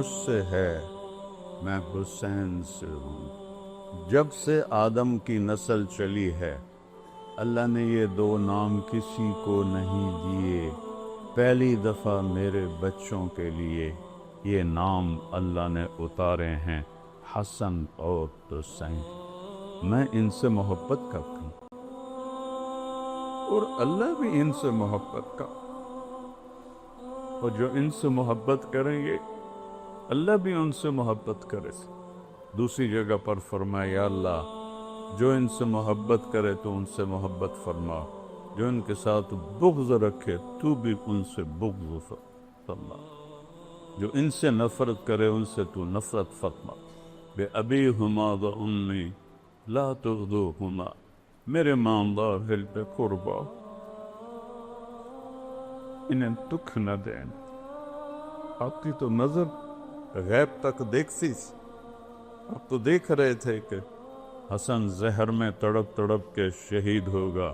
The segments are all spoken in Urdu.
مجھ سے ہے، میں حسین سے ہوں۔ جب سے آدم کی نسل چلی ہے، اللہ نے یہ دو نام کسی کو نہیں دیے، پہلی دفعہ میرے بچوں کے لیے یہ نام اللہ نے اتارے ہیں، حسن اور حسین۔ میں ان سے محبت کرتا ہوں اور اللہ بھی ان سے محبت کا، اور جو ان سے محبت کریں گے اللہ بھی ان سے محبت کرے۔ دوسری جگہ پر فرمایا، یا اللہ جو ان سے محبت کرے تو ان سے محبت فرما، جو ان کے ساتھ بغض رکھے تو بھی ان سے بغض فرما، جو ان سے نفرت کرے ان سے تو نفرت فرما۔ بے ابی ہما و امی لا تغدوہما، میرے ماں باپ بے قربا انہیں دکھ نہ دین۔ آپ کی تو نظر غیب تک دیکھتی، آپ تو دیکھ رہے تھے کہ حسن زہر میں تڑپ تڑپ کے شہید ہوگا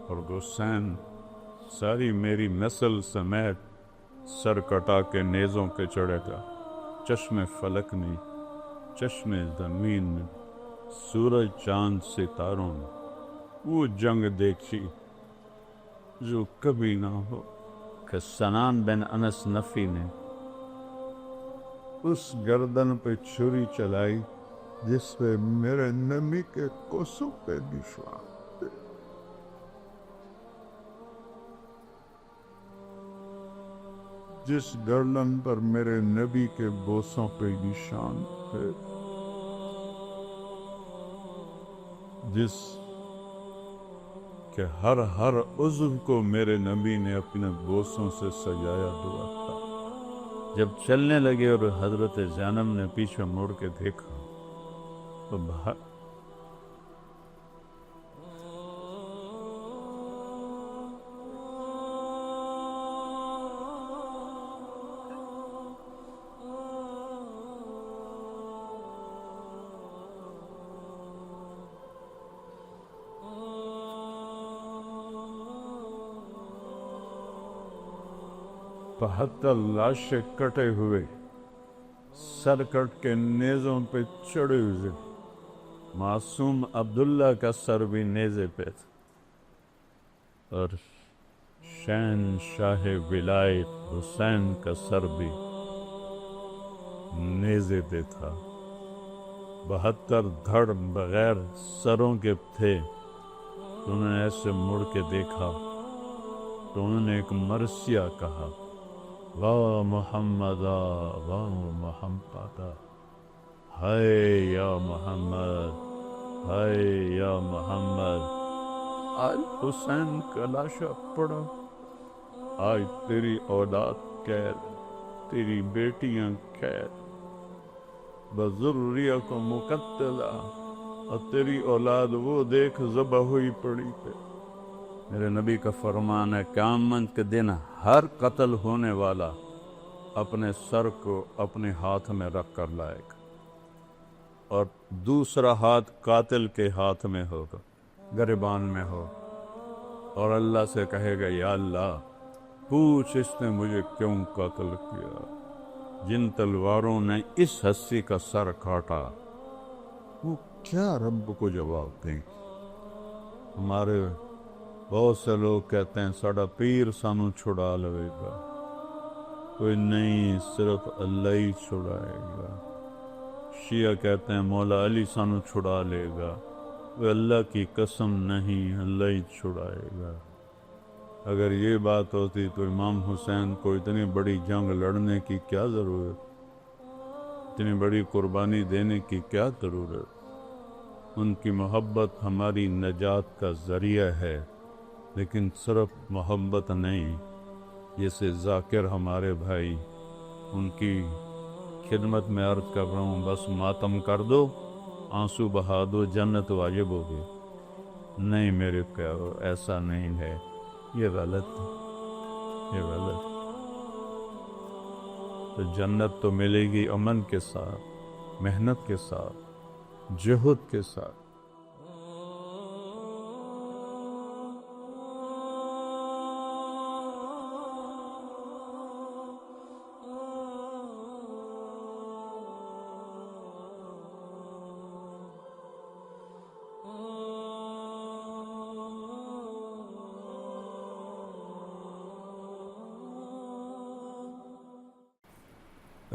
اور حسین ساری میری نسل سمیت سر کٹا کے نیزوں کے چڑھے گا۔ چشم فلک میں، چشم زمین میں، سورج چاند ستاروں میں وہ جنگ دیکھی جو کبھی نہ ہو کہ سنان بن انس نفی نے اس گردن پہ چھری چلائی جس پہ میرے نبی کے کوسوں پہ نشان تھے۔ جس گردن پر میرے نبی کے بوسوں پہ نشان تھے، جس کہ ہر عضو کو میرے نبی نے اپنے بوسوں سے سجایا ہوا تھا۔ جب چلنے لگے اور حضرت زینب نے پیچھے مڑ کے دیکھا تو بہتر لاشیں کٹے ہوئے، سر کٹ کے نیزوں پہ چڑھے ہوئے، معصوم عبداللہ کا سر بھی نیزے پہ تھا اور شہنشاہ ولایت حسین کا سر بھی نیزے پہ تھا۔ 72 دھڑ بغیر سروں کے تھے تو انہوں نے ایسے مڑ کے دیکھا تو انہوں نے ایک مرثیہ کہا، واہ محمدہ واہ محمدہ، ہائے یا محمد ہائے یا محمد۔ آج حسین کا لاشا پڑا، آج تیری اولاد قید، تیری بیٹیاں قید، بذریہ کو مقتلہ، اور تیری اولاد وہ دیکھ ذبح ہوئی پڑی پہ۔ میرے نبی کا فرمان ہے، قیامت کے دن ہر قتل ہونے والا اپنے سر کو اپنے ہاتھ میں رکھ کر لائے گا اور دوسرا ہاتھ قاتل کے ہاتھ میں ہوگا، گریبان میں ہو، اور اللہ سے کہے گا، یا اللہ پوچھ اس نے مجھے کیوں قتل کیا، جن تلواروں نے اس ہستی کا سر کاٹا وہ کیا رب کو جواب دیں۔ ہمارے بہت سے لوگ کہتے ہیں ساڑا پیر سانو چھڑا لے گا، کوئی نہیں، صرف اللہ ہی چھڑائے گا۔ شیعہ کہتے ہیں مولا علی سانو چھڑا لے گا، وہ اللہ کی قسم نہیں، اللہ ہی چھڑائے گا۔ اگر یہ بات ہوتی تو امام حسین کو اتنی بڑی جنگ لڑنے کی کیا ضرورت، اتنی بڑی قربانی دینے کی کیا ضرورت۔ ان کی محبت ہماری نجات کا ذریعہ ہے، لیکن صرف محبت نہیں۔ جیسے ذاکر ہمارے بھائی، ان کی خدمت میں عرض کر رہا ہوں، بس ماتم کر دو، آنسو بہا دو، جنت واجب ہوگی۔ نہیں میرے پیارو، ایسا نہیں ہے، یہ غلط ہے، یہ غلط۔ تو جنت تو ملے گی امن کے ساتھ، محنت کے ساتھ، جہد کے ساتھ۔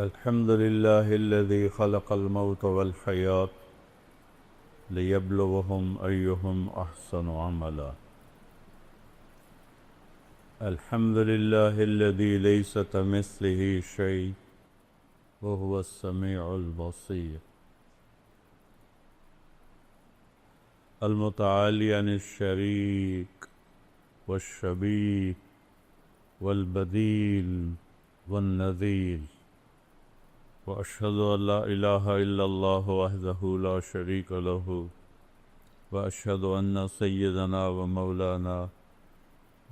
الحمد لله الذي خلق الموت والحياة ليبلوهم أيهم أحسن عملا. الحمد لله الذي ليس كمثله شيء وهو السميع البصير. المتعالي عن الشريك والشبيه والبديل والنذير. وأشهد أن لا إله إلا الله وحده لا شريك له وأشهد أن سيدنا ومولانا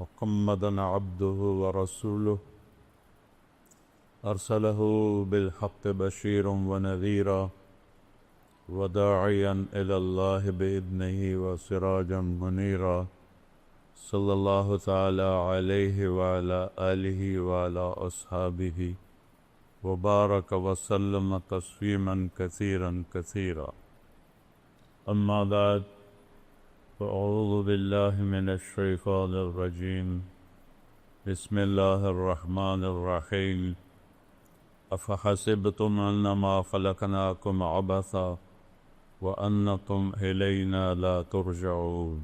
محمدا عبده ورسوله أرسله بالحق بشيرا ونذيرا وداعيا إلى الله بإذنه وسراجا منيرا صلى الله تعالى عليه وعلى آله وعلى أصحابه وبارك وسلم تسليما كثيرا كثيرا. أما بعد فأعوذ بالله من الشيطان الرجيم. بسم الله الرحمن الرحيم. أفحسبتم أنما خلقناكم عبثا وأنكم إلينا لا ترجعون.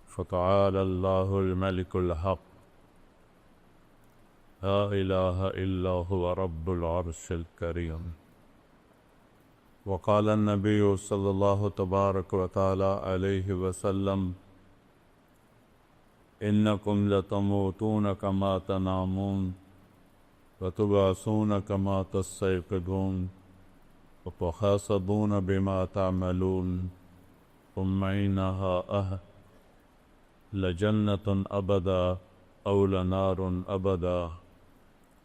فتعالى الله الملك الحق لا إله إلا هو رب العرش الكريم. وقال النبي صلى الله تبارك وتعالى عليه وسلم إنكم لتموتون كما تنامون وتبعثون كما تستيقظون وتحاسبون بما تعملون ثم إنها لجنة أبدا أو لنار أبدا.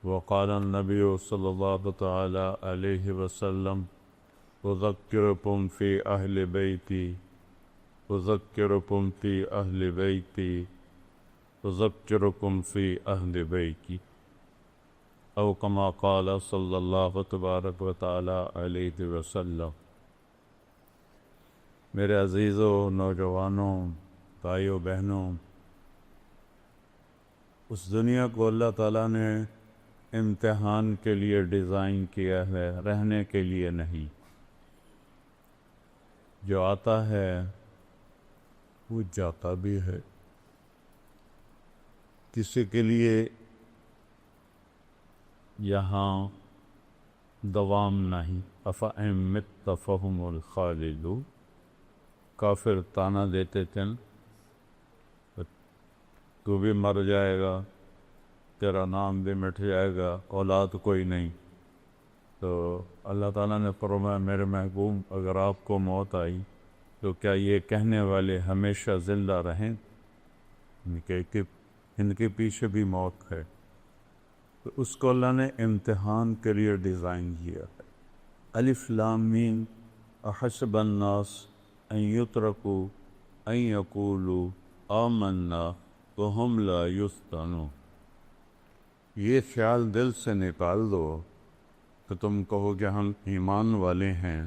وقال النبي صلى الله تعالى عليه وسلم أذكركم في أهل بيتي أذكركم في أهل بيتي أذكركم في أهل بيتي أو كما قال صلى الله تبارك وتعالى عليه وسلم. میرے عزیزوں، نوجوانوں، بھائیوں بہنوں، اس دنیا کو اللہ تعالیٰ نے امتحان کے لیے ڈیزائن کیا ہے، رہنے کے لیے نہیں. جو آتا ہے وہ جاتا بھی ہے. کسی کے لیے یہاں دوام نہیں. أَفَإِن مِتَّ فَهُمُ الْخَالِدُونَ. کافر تانا دیتے تھے تو بھی مر جائے گا، تیرا نام بھی مٹ جائے گا، اولاد کوئی نہیں. تو اللہ تعالیٰ نے فرمایا میرے محبوب اگر آپ کو موت آئی تو کیا یہ کہنے والے ہمیشہ زندہ رہیں کہ ان کے پیچھے بھی موت ہے؟ تو اس کو اللہ نے امتحان کے لیے ڈیزائن کیا ہے. الف لام میم احسب الناس ان یترکوا ان یقولوا آمنا وہم لا یفتنون. یہ خیال دل سے نکال دو کہ تم کہو کہ ہم ایمان والے ہیں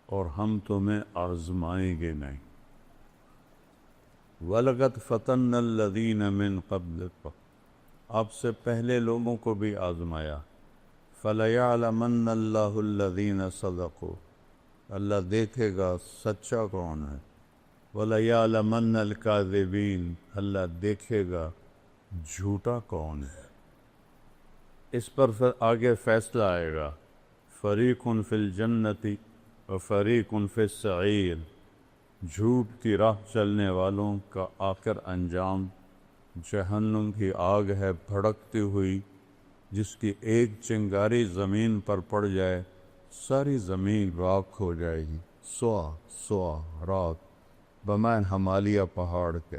اور ہم تمہیں آزمائیں گے نہیں. وَلَقَدْ فَتَنَّا الَّذِينَ مِن قَبْلِكُمْ. آپ سے پہلے لوگوں کو بھی آزمایا. فَلَيَعْلَمَنَّ اللَّهُ الَّذِينَ صَدَقُوا. اللہ دیکھے گا سچا کون ہے. وَلَيَعْلَمَنَّ الْكَاذِبِينَ. اللہ دیکھے گا جھوٹا کون ہے. اس پر پھر آگے فیصلہ آئے گا. فَرِيقٌ فِي الْجَنَّةِ وَفَرِيقٌ فِي السَّعِيرِ. جھوٹ کی راہ چلنے والوں کا آخر انجام جہنم کی آگ ہے بھڑکتی ہوئی، جس کی ایک چنگاری زمین پر پڑ جائے ساری زمین راکھ ہو جائے گی. سوا راکھ بمعنی ہمالیہ پہاڑ کے.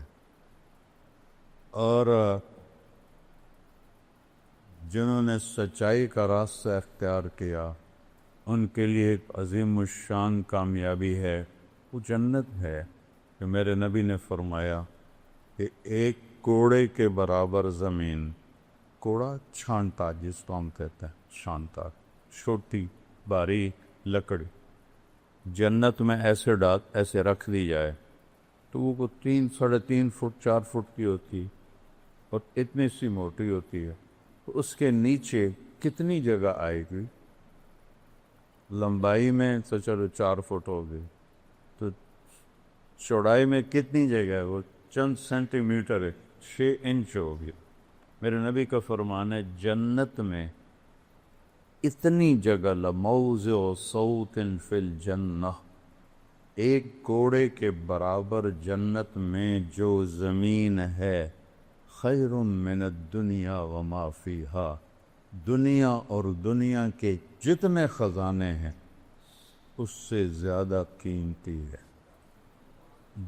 اور جنہوں نے سچائی کا راستہ اختیار کیا ان کے لیے ایک عظیم الشان کامیابی ہے، وہ جنت ہے. کہ میرے نبی نے فرمایا کہ ایک کوڑے کے برابر زمین، کوڑا چھانٹا جس کو ہم کہتے ہیں چھانٹا، چھوٹی باریک لکڑی، جنت میں ایسے رکھ دی جائے تو وہ 3 ساڑھے 3 فٹ 4 فٹ کی ہوتی اور اتنی سی موٹی ہوتی ہے. اس کے نیچے کتنی جگہ آئے گی؟ لمبائی میں تو چلو 4 فٹ ہوگی، تو چوڑائی میں کتنی جگہ ہے؟ وہ چند سینٹی میٹر ہے، 6 انچ ہوگی۔ میرے نبی کا فرمان ہے جنت میں اتنی جگہ، لموضع صوت فی الجنہ، ایک کوڑے کے برابر جنت میں جو زمین ہے، خیر من الدنیا وما فیہا، دنیا اور دنیا کے جتنے خزانے ہیں اس سے زیادہ قیمتی ہے۔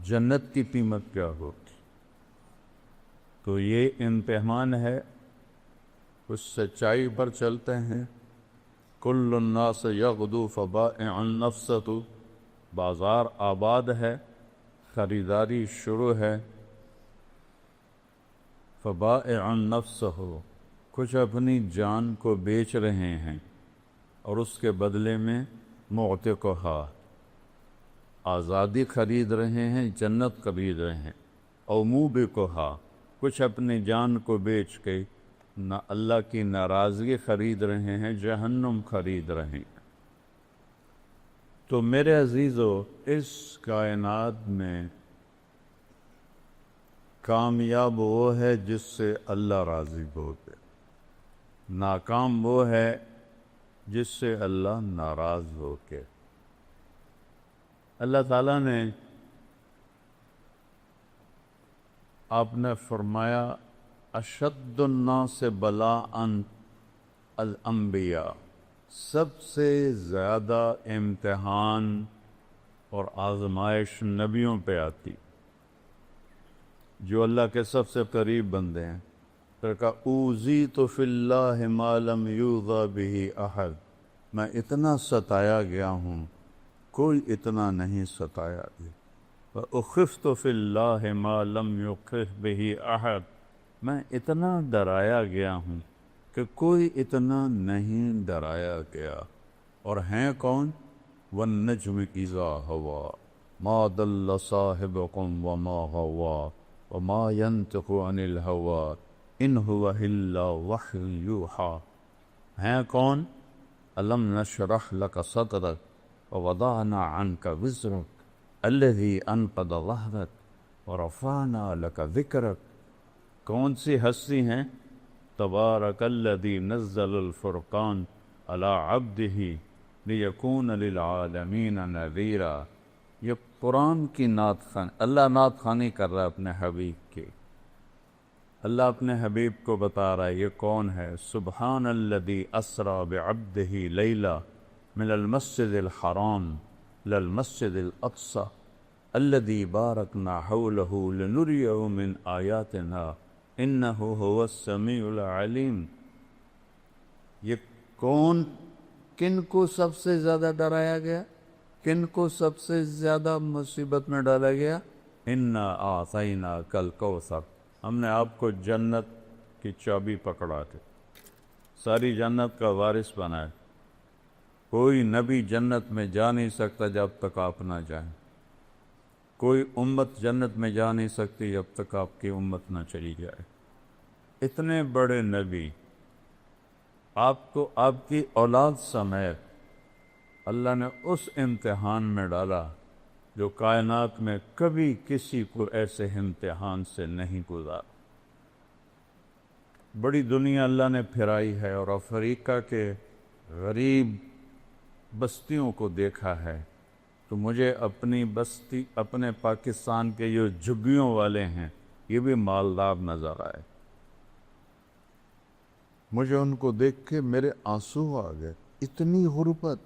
جنت کی قیمت کیا ہوگی؟ تو یہ امتحان ہے، اس سچائی پر چلتے ہیں۔ کل الناس یغدو فبائع نفسہ، بازار آباد ہے، خریداری شروع ہے۔ فبائع نفسہ، کچھ اپنی جان کو بیچ رہے ہیں اور اس کے بدلے میں معتقہا، آزادی خرید رہے ہیں، جنت خرید رہے ہیں۔ او موبقہا، کچھ اپنی جان کو بیچ کے نہ اللہ کی ناراضگی خرید رہے ہیں، جہنم خرید رہے ہیں۔ تو میرے عزیزو، اس کائنات میں کامیاب وہ ہے جس سے اللہ راضی ہو گئے، ناکام وہ ہے جس سے اللہ ناراض ہو کے۔ اللہ تعالیٰ نے آپ نے فرمایا اشد الناس بلاء الانبیاء، سب سے زیادہ امتحان اور آزمائش نبیوں پہ آتی، جو اللہ کے سب سے قریب بندے ہیں۔ پھر کہا اوذیت فی اللہ ما لم یوذی بہ احد، میں اتنا ستایا گیا ہوں کوئی اتنا نہیں ستایا گیا۔ وَأُخِفْتُ فِي اللَّهِ مَا لَمْ يُخِفْ بِهِ أَحَدٌ، میں اتنا ڈرایا گیا ہوں کہ کوئی اتنا نہیں ڈرایا گیا۔ اور ہیں کون؟ وَالنَّجْمِ إِذَا هَوَىٰ مَا ضَلَّ صَاحِبُكُمْ وَمَا غَوَىٰ وَمَا يَنطِقُ عَنِ الْهَوَىٰ إِنْ هُوَ إِلَّا وَحْيٌ يُوحَىٰ۔ ہیں کون؟ أَلَمْ نَشْرَحْ لَكَ صَدْرَكَ وَوَضَعْنَا عَنْكَ وِزْرَكَ الذی انقض ظہرک ورفعنا لک ذکرک۔ کون سی ہستی ہیں؟ تبارک الذی نزل الفرقان علی عبدہ لیکون للعالمین نذیرا۔ یہ قرآن کی نعت خوانی، اللہ نعت خوانی کر رہا ہے اپنے حبیب کی۔ اللہ اپنے حبیب کو بتا رہا ہے یہ کون ہے۔ سبحان الذی اسری بعبدہ لیلا من المسجد الحرام للمسجد الاقصى الذي باركنا حوله لنريه من آیاتنا انه هو السمیع العلیم۔ یہ کون، کن کو سب سے زیادہ ڈرایا گیا، کن کو سب سے زیادہ مصیبت میں ڈالا گیا؟ انا اعطیناک الکوثر، ہم نے آپ کو جنت کی چابی پکڑا دی، ساری جنت کا وارث بنایا۔ کوئی نبی جنت میں جا نہیں سکتا جب تک آپ نہ جائیں، کوئی امت جنت میں جا نہیں سکتی جب تک آپ کی امت نہ چلی جائے۔ اتنے بڑے نبی آپ کو آپ کی اولاد سمیت اللہ نے اس امتحان میں ڈالا جو کائنات میں کبھی کسی کو ایسے امتحان سے نہیں گزارا۔ بڑی دنیا اللہ نے پھرائی ہے اور افریقہ کے غریب بستیوں کو دیکھا ہے تو مجھے اپنی بستی، اپنے پاکستان کے جو جھگیوں والے ہیں یہ بھی مالدار نظر آئے۔ مجھے ان کو دیکھ کے میرے آنسو آ گئے، اتنی غربت۔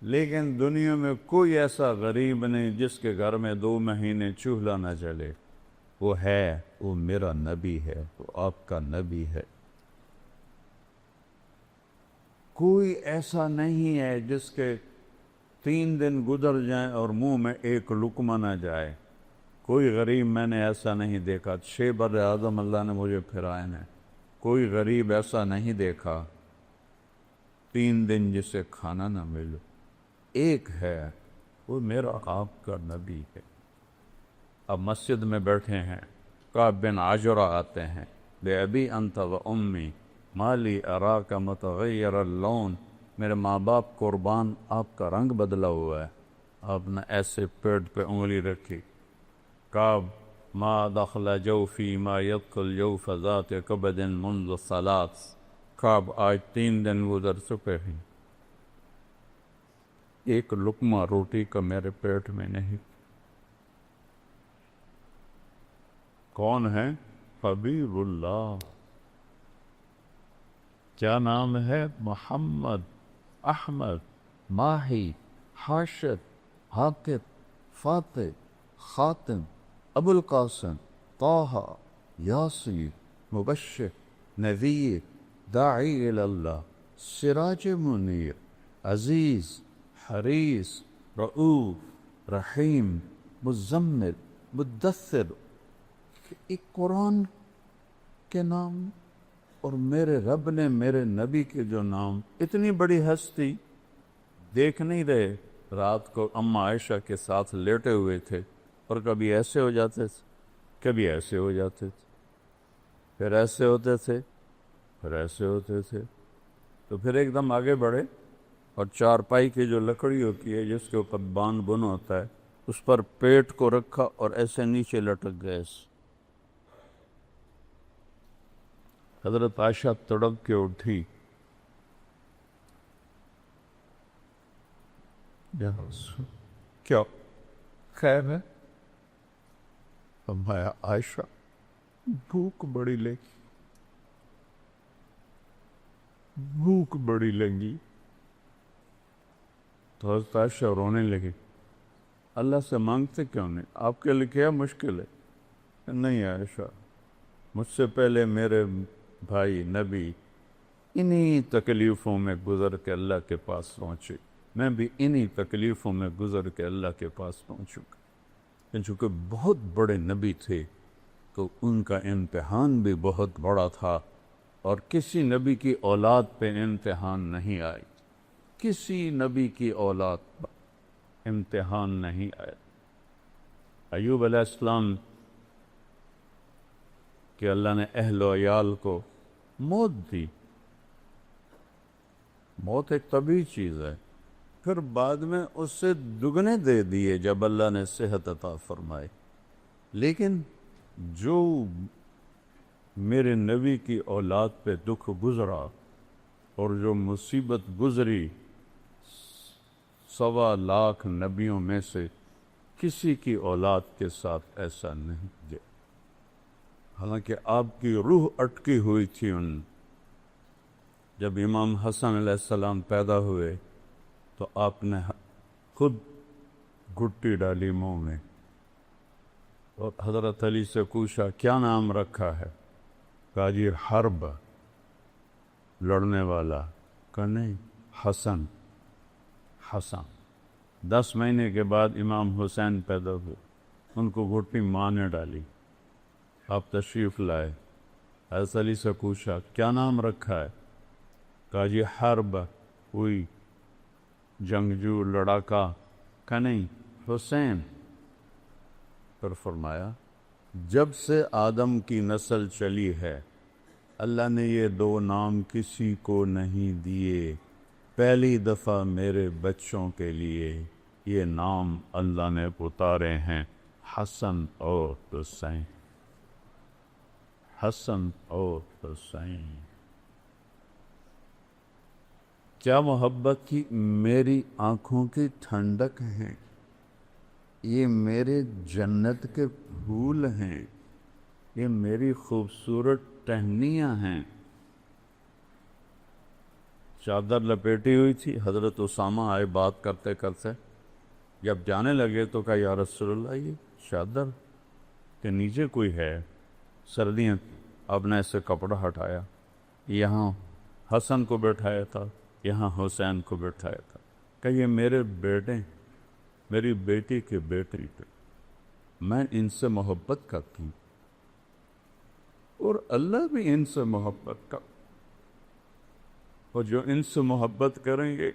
لیکن دنیا میں کوئی ایسا غریب نہیں جس کے گھر میں 2 مہینے چولہا نہ جلے۔ وہ ہے، وہ میرا نبی ہے، وہ آپ کا نبی ہے۔ کوئی ایسا نہیں ہے جس کے 3 دن گزر جائیں اور منہ میں ایک لقمہ نہ جائے۔ کوئی غریب میں نے ایسا نہیں دیکھا، 6 بر اعظم اللہ نے مجھے پھرائے ہیں، کوئی غریب ایسا نہیں دیکھا 3 دن جسے کھانا نہ ملے۔ ایک ہے، وہ میرا آپ کا نبی ہے۔ اب مسجد میں بیٹھے ہیں، کعب بن عجرہ آتے ہیں، بأبی انت و امی مالی اراک متغیر اللون، میرے ماں باپ قربان آپ کا رنگ بدلا ہوا ہے۔ آپ نے ایسے پیٹ پہ انگلی رکھی۔ کعب ما دخل جوفی ما يدخل جوف ذات کبد منذ ثلاث، کعب آج 3 دن گزر چکے ہیں، ایک لقمہ روٹی کا میرے پیٹ میں نہیں۔ کون ہے؟ حبیب اللہ۔ کیا نام ہے؟ محمد، احمد، ماہی، حاشد، حاطب، فاتح، خاتم، ابو القاسم، طہ، یاسین، مبشر، نذیر، داعی اللہ، سراج منیر، عزیز، حریص، رؤوف، رحیم، مزمل، مدثر۔ ایک قرآن کے نام اور میرے رب نے میرے نبی کے جو نام، اتنی بڑی ہستی دیکھ نہیں رہے۔ رات کو اماں عائشہ کے ساتھ لیٹے ہوئے تھے اور کبھی ایسے ہو جاتے تھے، کبھی ایسے ہو جاتے تھے، پھر ایسے ہوتے تھے، پھر ایسے ہوتے تھے، تو پھر ایک دم آگے بڑھے اور چارپائی کی جو لکڑی ہوتی ہے جس کے اوپر بان بن ہوتا ہے اس پر پیٹ کو رکھا اور ایسے نیچے لٹک گئے۔ حضرت عائشہ تڑپ کے اٹھی، کیا خیر ہے؟ فرمایا عائشہ بھوک بڑی لگی، بھوک بڑی لگی۔ تو حضرت عائشہ رونے لگی۔ اللہ سے مانگتے کیوں نہیں؟ آپ کے لیے کیا مشکل ہے؟ نہیں عائشہ، مجھ سے پہلے میرے بھائی نبی انہی تکلیفوں میں گزر کے اللہ کے پاس پہنچے، میں بھی انہی تکلیفوں میں گزر کے اللہ کے پاس پہنچوں گا۔ چونکہ بہت بڑے نبی تھے تو ان کا امتحان بھی بہت بڑا تھا، اور کسی نبی کی اولاد پہ امتحان نہیں آئی، کسی نبی کی اولاد پر امتحان نہیں آیا۔ ایوب علیہ السلام کہ اللہ نے اہل و عیال کو موت دی۔ موت ایک طبیعی چیز ہے، پھر بعد میں اس سے دگنے دے دیے جب اللہ نے صحت عطا فرمائے۔ لیکن جو میرے نبی کی اولاد پہ دکھ گزرا اور جو مصیبت گزری، 1.25 لاکھ نبیوں میں سے کسی کی اولاد کے ساتھ ایسا نہیں کیا۔ حالانکہ آپ کی روح اٹکی ہوئی تھی ان۔ جب امام حسن علیہ السلام پیدا ہوئے تو آپ نے خود گھٹی ڈالی منہ میں اور حضرت علی سے پوچھا کیا نام رکھا ہے؟ کہا جی حرب، لڑنے والا۔ کہا نہیں، حسن۔ حسن 10 مہینے کے بعد امام حسین پیدا ہوئے، ان کو گھٹی ماں نے ڈالی۔ آپ تشریف لائے، حضرت علی سے پوچھا کیا نام رکھا ہے؟ کہا جی حرب، ہوئی جنگجو لڑاکا۔ کہا نہیں، حسین۔ پھر فرمایا جب سے آدم کی نسل چلی ہے اللہ نے یہ 2 نام کسی کو نہیں دیے، پہلی دفعہ میرے بچوں کے لیے یہ نام اللہ نے اتارے ہیں، حسن اور حسین، حسن اور حسین۔ کیا محبت کی میری آنکھوں کی ٹھنڈک ہے، یہ میرے جنت کے پھول ہیں، یہ میری خوبصورت ٹہنیاں ہیں۔ چادر لپیٹی ہوئی تھی، حضرت اسامہ آئے بات کرتے کرتے، جب جانے لگے تو کہا یا رسول اللہ یہ چادر کے نیچے کوئی ہے، سردیاں۔ آپ نے ایسے کپڑا ہٹایا، یہاں حسن کو بٹھایا تھا، یہاں حسین کو بٹھایا تھا، کہ یہ میرے بیٹے، میری بیٹی کے بیٹے، میں ان سے محبت کرتی ہوں اور اللہ بھی ان سے محبت کرتا، اور جو ان سے محبت کریں گے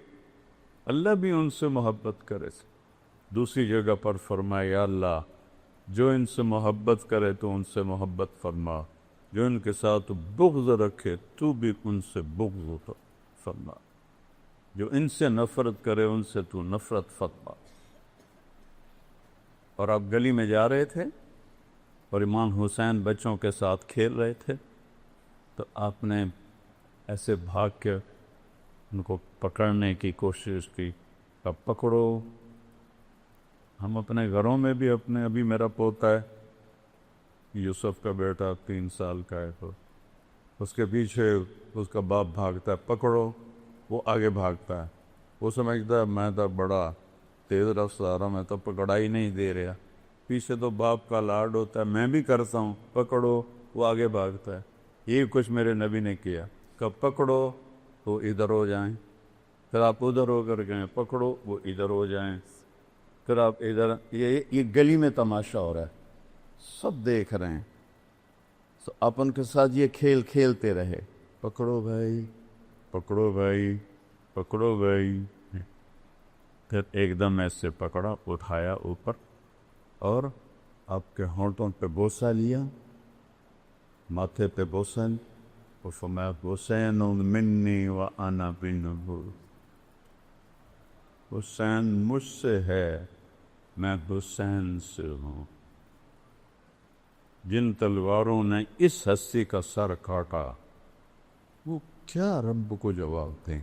اللہ بھی ان سے محبت کرے۔ دوسری جگہ پر فرمایا یا اللہ جو ان سے محبت کرے تو ان سے محبت فرما، جو ان کے ساتھ بغض رکھے تو بھی ان سے بغض فرما، جو ان سے نفرت کرے ان سے تو نفرت فرما۔ اور آپ گلی میں جا رہے تھے اور امام حسین بچوں کے ساتھ کھیل رہے تھے، تو آپ نے ایسے بھاگ کے ان کو پکڑنے کی کوشش کی، اب پکڑو۔ ہم اپنے گھروں میں بھی ابھی میرا پوتا ہے یوسف کا بیٹا 3 سال کا ہے، تو اس کے پیچھے اس کا باپ بھاگتا ہے، پکڑو، وہ آگے بھاگتا ہے، وہ سمجھتا ہے میں تو بڑا تیز رفتار ہوں، میں تو پکڑائی نہیں دے رہا، پیچھے تو باپ کا لاڈ ہوتا ہے، میں بھی کرتا ہوں، پکڑو، وہ آگے بھاگتا ہے۔ یہی کچھ میرے نبی نے کیا، کہ پکڑو تو ادھر ہو جائیں، پھر آپ ادھر ہو کر گئے، پکڑو وہ ادھر ہو جائیں، پھر آپ ادھر۔ یہ گلی میں تماشا ہو رہا ہے، سب دیکھ رہے ہیں، تو آپ ان کے ساتھ یہ کھیل کھیلتے رہے، پکڑو بھائی، پکڑو بھائی، پکڑو بھائی۔ پھر ایک دم ایسے پکڑا، اٹھایا اوپر، اور آپ کے ہونٹوں پہ بوسہ لیا، ماتھے پہ بوسہ، اور فرمایا حسین منی وانا منہ، حسین مجھ سے ہے، میں حسین سے ہوں۔ جن تلواروں نے اس ہستی کا سر کاٹا وہ کیا رب کو جواب دیں؟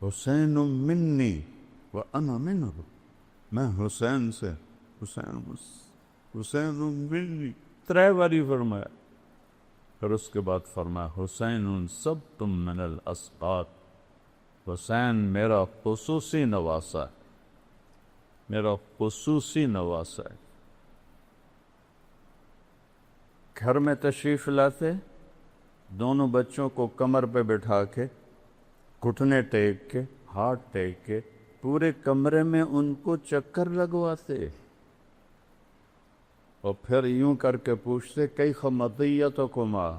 حسین منی وانا منہ، میں حسین سے، حسین منی 3 باری فرمایا۔ پھر اس کے بعد فرمایا حسین سب تم من الاسباط، حسین میرا خصوصی نواسا ہے، میرا خصوصی نواسا ہے۔ گھر میں تشریف لاتے، دونوں بچوں کو کمر پہ بٹھا کے، گھٹنے ٹیک کے، ہاتھ ٹیک کے، پورے کمرے میں ان کو چکر لگواتے، اور پھر یوں کر کے پوچھتے کیف مطیتکما،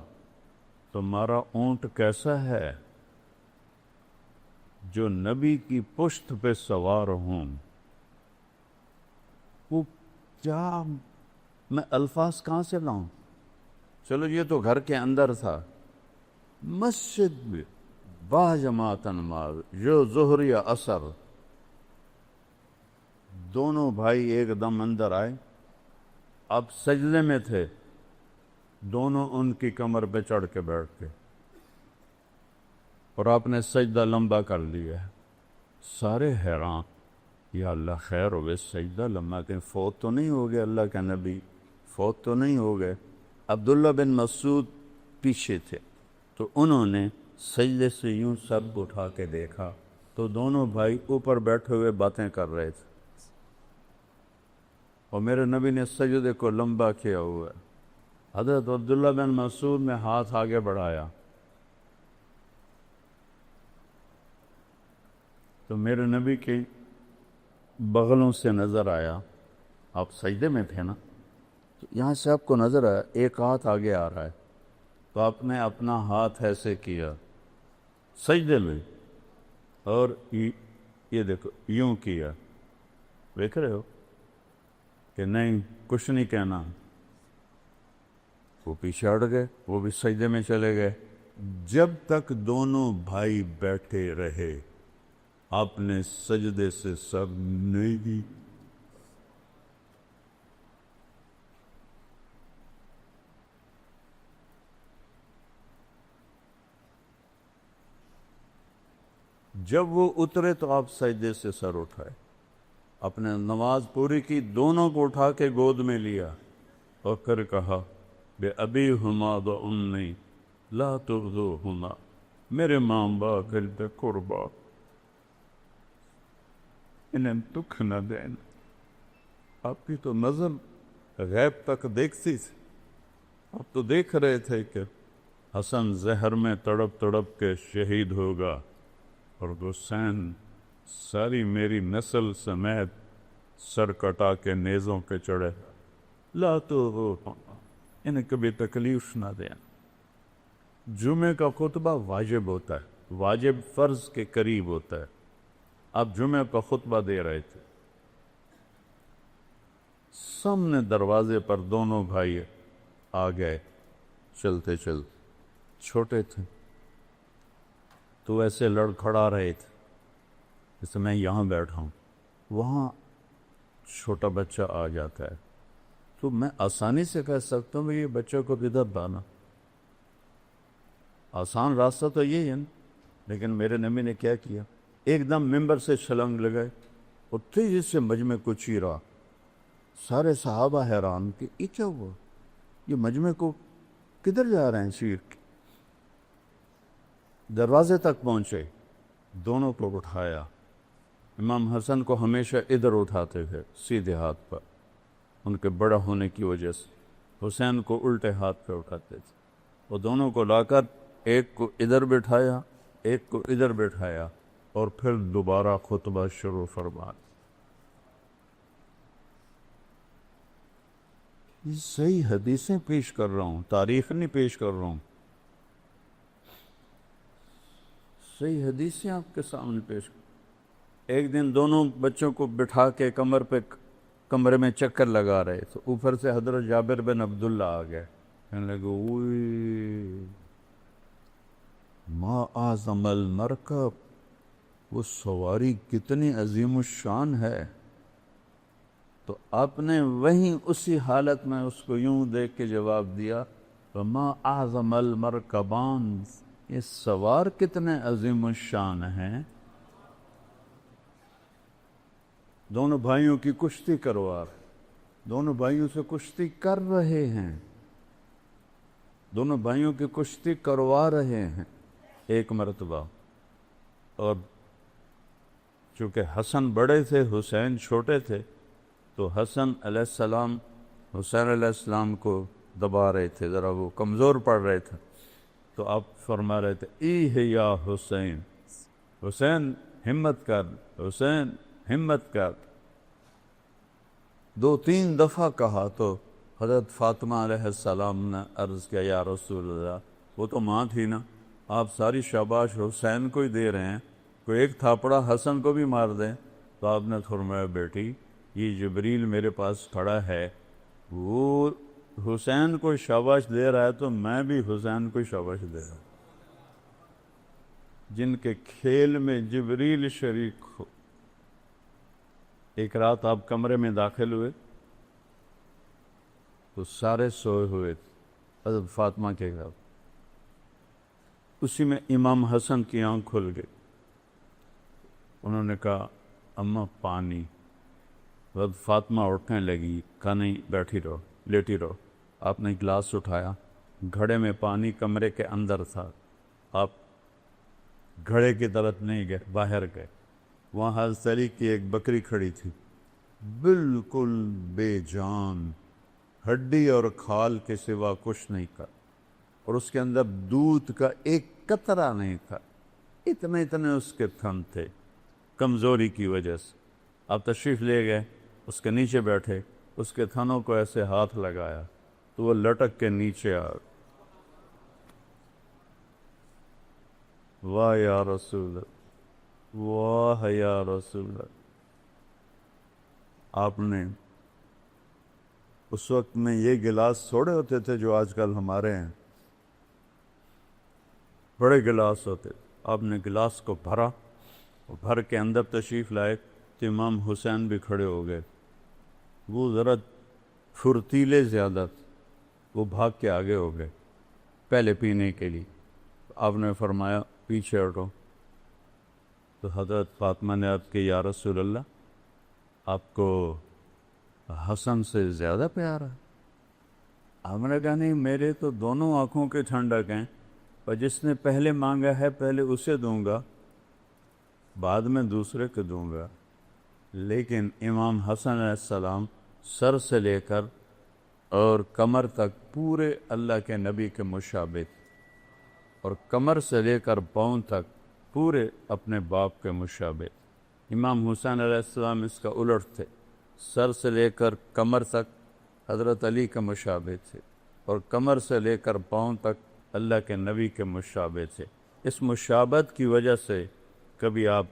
تمہارا اونٹ کیسا ہے؟ جو نبی کی پشت پہ سوار ہوں، وہ کیا میں الفاظ کہاں سے لاؤں؟ چلو یہ تو گھر کے اندر تھا، مسجد میں با جماعت نماز، جو ظہر یا عصر، دونوں بھائی ایک دم اندر آئے، اب سجدے میں تھے، دونوں ان کی کمر پہ چڑھ کے بیٹھ گئے، اور آپ نے سجدہ لمبا کر لیا ہے۔ سارے حیران، یا اللہ خیر ہوئے، سجدہ لمبا، کہ فوت تو نہیں ہو گئے اللہ کے نبی، فوت تو نہیں ہو گئے؟ عبداللہ بن مسعود پیچھے تھے، تو انہوں نے سجدے سے یوں سر اٹھا کے دیکھا تو دونوں بھائی اوپر بیٹھے ہوئے باتیں کر رہے تھے، اور میرے نبی نے سجدے کو لمبا کیا ہوا ہے۔ حضرت عبداللہ بن مسعود نے ہاتھ آگے بڑھایا تو میرے نبی کے بغلوں سے نظر آیا، آپ سجدے میں تھے نا، تو یہاں سے آپ کو نظر آیا ایک ہاتھ آگے آ رہا ہے، تو آپ نے اپنا ہاتھ ایسے کیا سجدے میں، اور یہ دیکھو یوں کیا، دیکھ رہے ہو کہ نہیں کچھ نہیں کہنا؟ وہ پیچھے ہٹ گئے، وہ بھی سجدے میں چلے گئے۔ جب تک دونوں بھائی بیٹھے رہے آپ نے سجدے سے سر نہیں دی۔ جب وہ اترے تو آپ سجدے سے سر اٹھائے، اپنے نماز پوری کی، دونوں کو اٹھا کے گود میں لیا، اور پھر کہا بے ابی ہما و امی لا تغزوہما، میرے ماں باپ دل قربا، انہیں دکھ نہ دینا۔ آپ کی تو نظر غیب تک دیکھتی تھی، آپ تو دیکھ رہے تھے کہ حسن زہر میں تڑپ تڑپ کے شہید ہوگا، اور حسین ساری میری نسل سمیت سر کٹا کے نیزوں پہ چڑھے، لا تو انہیں کبھی تکلیف نہ دیں۔ جمعے کا خطبہ واجب ہوتا ہے، واجب فرض کے قریب ہوتا ہے، آپ جمعے کا خطبہ دے رہے تھے، سامنے دروازے پر دونوں بھائی آ گئے، چلتے چلتے چھوٹے تھے تو ایسے لڑکھڑا رہے تھے جیسے میں یہاں بیٹھا ہوں، وہاں چھوٹا بچہ آ جاتا ہے تو میں آسانی سے کہہ سکتا ہوں یہ بچوں کو کدھر لانا، آسان راستہ تو یہی ہے نا، لیکن میرے نبی نے کیا کیا، ایک دم ممبر سے چھلانگ لگائے اور تیزی سے مجمع کو چیرا۔ سارے صحابہ حیران کہ یہ کیا ہوا، یہ مجمع کو کدھر جا رہے ہیں چیر کے؟ دروازے تک پہنچے، دونوں کو اٹھایا۔ امام حسن کو ہمیشہ ادھر اٹھاتے تھے سیدھے ہاتھ پر، ان کے بڑا ہونے کی وجہ سے، حسین کو الٹے ہاتھ پہ اٹھاتے تھے، وہ دونوں کو لا کر ایک کو ادھر بٹھایا ایک کو ادھر بٹھایا اور پھر دوبارہ خطبہ شروع فرمایا۔ یہ صحیح حدیثیں پیش کر رہا ہوں، تاریخ نہیں پیش کر رہا ہوں، صحیح حدیثیں آپ کے سامنے پیش کر۔ ایک دن دونوں بچوں کو بٹھا کے کمرے میں چکر لگا رہے تو اوپر سے حضرت جابر بن عبداللہ آ گئے، کہنے لگے اوئی ما اعظم المرکب، وہ سواری کتنی عظیم الشان ہے۔ تو آپ نے وہیں اسی حالت میں اس کو یوں دیکھ کے جواب دیا وما اعظم المرکبان، یہ سوار کتنے عظیم الشان ہیں۔ دونوں بھائیوں کی کشتی کروا رہے، دونوں بھائیوں سے کشتی کر رہے ہیں، دونوں بھائیوں کی کشتی کروا رہے ہیں ایک مرتبہ۔ اور چونکہ حسن بڑے تھے حسین چھوٹے تھے تو حسن علیہ السلام حسین علیہ السلام کو دبا رہے تھے، ذرا وہ کمزور پڑ رہے تھے، تو آپ فرما رہے تھے ای یا حسین، حسین ہمت کر، حسین ہمت کر۔ 2-3 دفعہ کہا تو حضرت فاطمہ علیہ السلام نے عرض کیا یا رسول اللہ، وہ تو ماں تھی نا، آپ ساری شاباش حسین کو ہی دے رہے ہیں، کوئی ایک تھاپڑا حسن کو بھی مار دیں۔ تو آپ نے فرمایا بیٹی یہ جبریل میرے پاس کھڑا ہے، وہ حسین کو شاباش دے رہا ہے تو میں بھی حسین کو شاباش دے رہا ہوں۔ جن کے کھیل میں جبریل شریک ہو۔ ایک رات آپ کمرے میں داخل ہوئے تو سارے سوئے ہوئے تھے حضرت فاطمہ کے گھر، اسی میں امام حسن کی آنکھ کھل گئی، انہوں نے کہا اماں پانی۔ حضرت فاطمہ اٹھنے لگی، کہا نہیں بیٹھی رہو لیٹی رہو۔ آپ نے گلاس اٹھایا، گھڑے میں پانی کمرے کے اندر تھا، آپ گھڑے کی طرف نہیں گئے، باہر گئے، وہاں حضرت علی کی ایک بکری کھڑی تھی بالکل بے جان، ہڈی اور کھال کے سوا کچھ نہیں تھا، اور اس کے اندر دودھ کا ایک قطرہ نہیں تھا، اتنے اس کے تھن تھے کمزوری کی وجہ سے۔ آپ تشریف لے گئے، اس کے نیچے بیٹھے، اس کے تھنوں کو ایسے ہاتھ لگایا تو وہ لٹک کے نیچے آ، واہ یا رسول اللہ، واہ یا رسول اللہ۔ آپ نے اس وقت میں یہ گلاس تھوڑے ہوتے تھے جو آج کل ہمارے ہیں، بڑے گلاس ہوتے، آپ نے گلاس کو بھرا، بھر کے اندر تشریف لائے تو امام حسین بھی کھڑے ہو گئے، وہ ذرا پھرتیلے زیادہ تھے، وہ بھاگ کے آگے ہو گئے پہلے پینے کے لیے۔ آپ نے فرمایا پیچھے ہٹو، تو حضرت فاطمہ نے عرض کی یا رسول اللہ آپ کو حسن سے زیادہ پیار ہے؟ آپ نے کہا نہیں، میرے تو دونوں آنکھوں کے ٹھنڈک ہیں، پر جس نے پہلے مانگا ہے پہلے اسے دوں گا، بعد میں دوسرے کو دوں گا۔ لیکن امام حسن علیہ السلام سر سے لے کر اور کمر تک پورے اللہ کے نبی کے مشابہ تھے، اور کمر سے لے کر پاؤں تک پورے اپنے باپ کے مشابہ۔ امام حسین علیہ السلام اس کا الٹ تھے، سر سے لے کر کمر تک حضرت علی کے مشابہ تھے، اور کمر سے لے کر پاؤں تک اللہ کے نبی کے مشابہ تھے۔ اس مشابہت کی وجہ سے کبھی آپ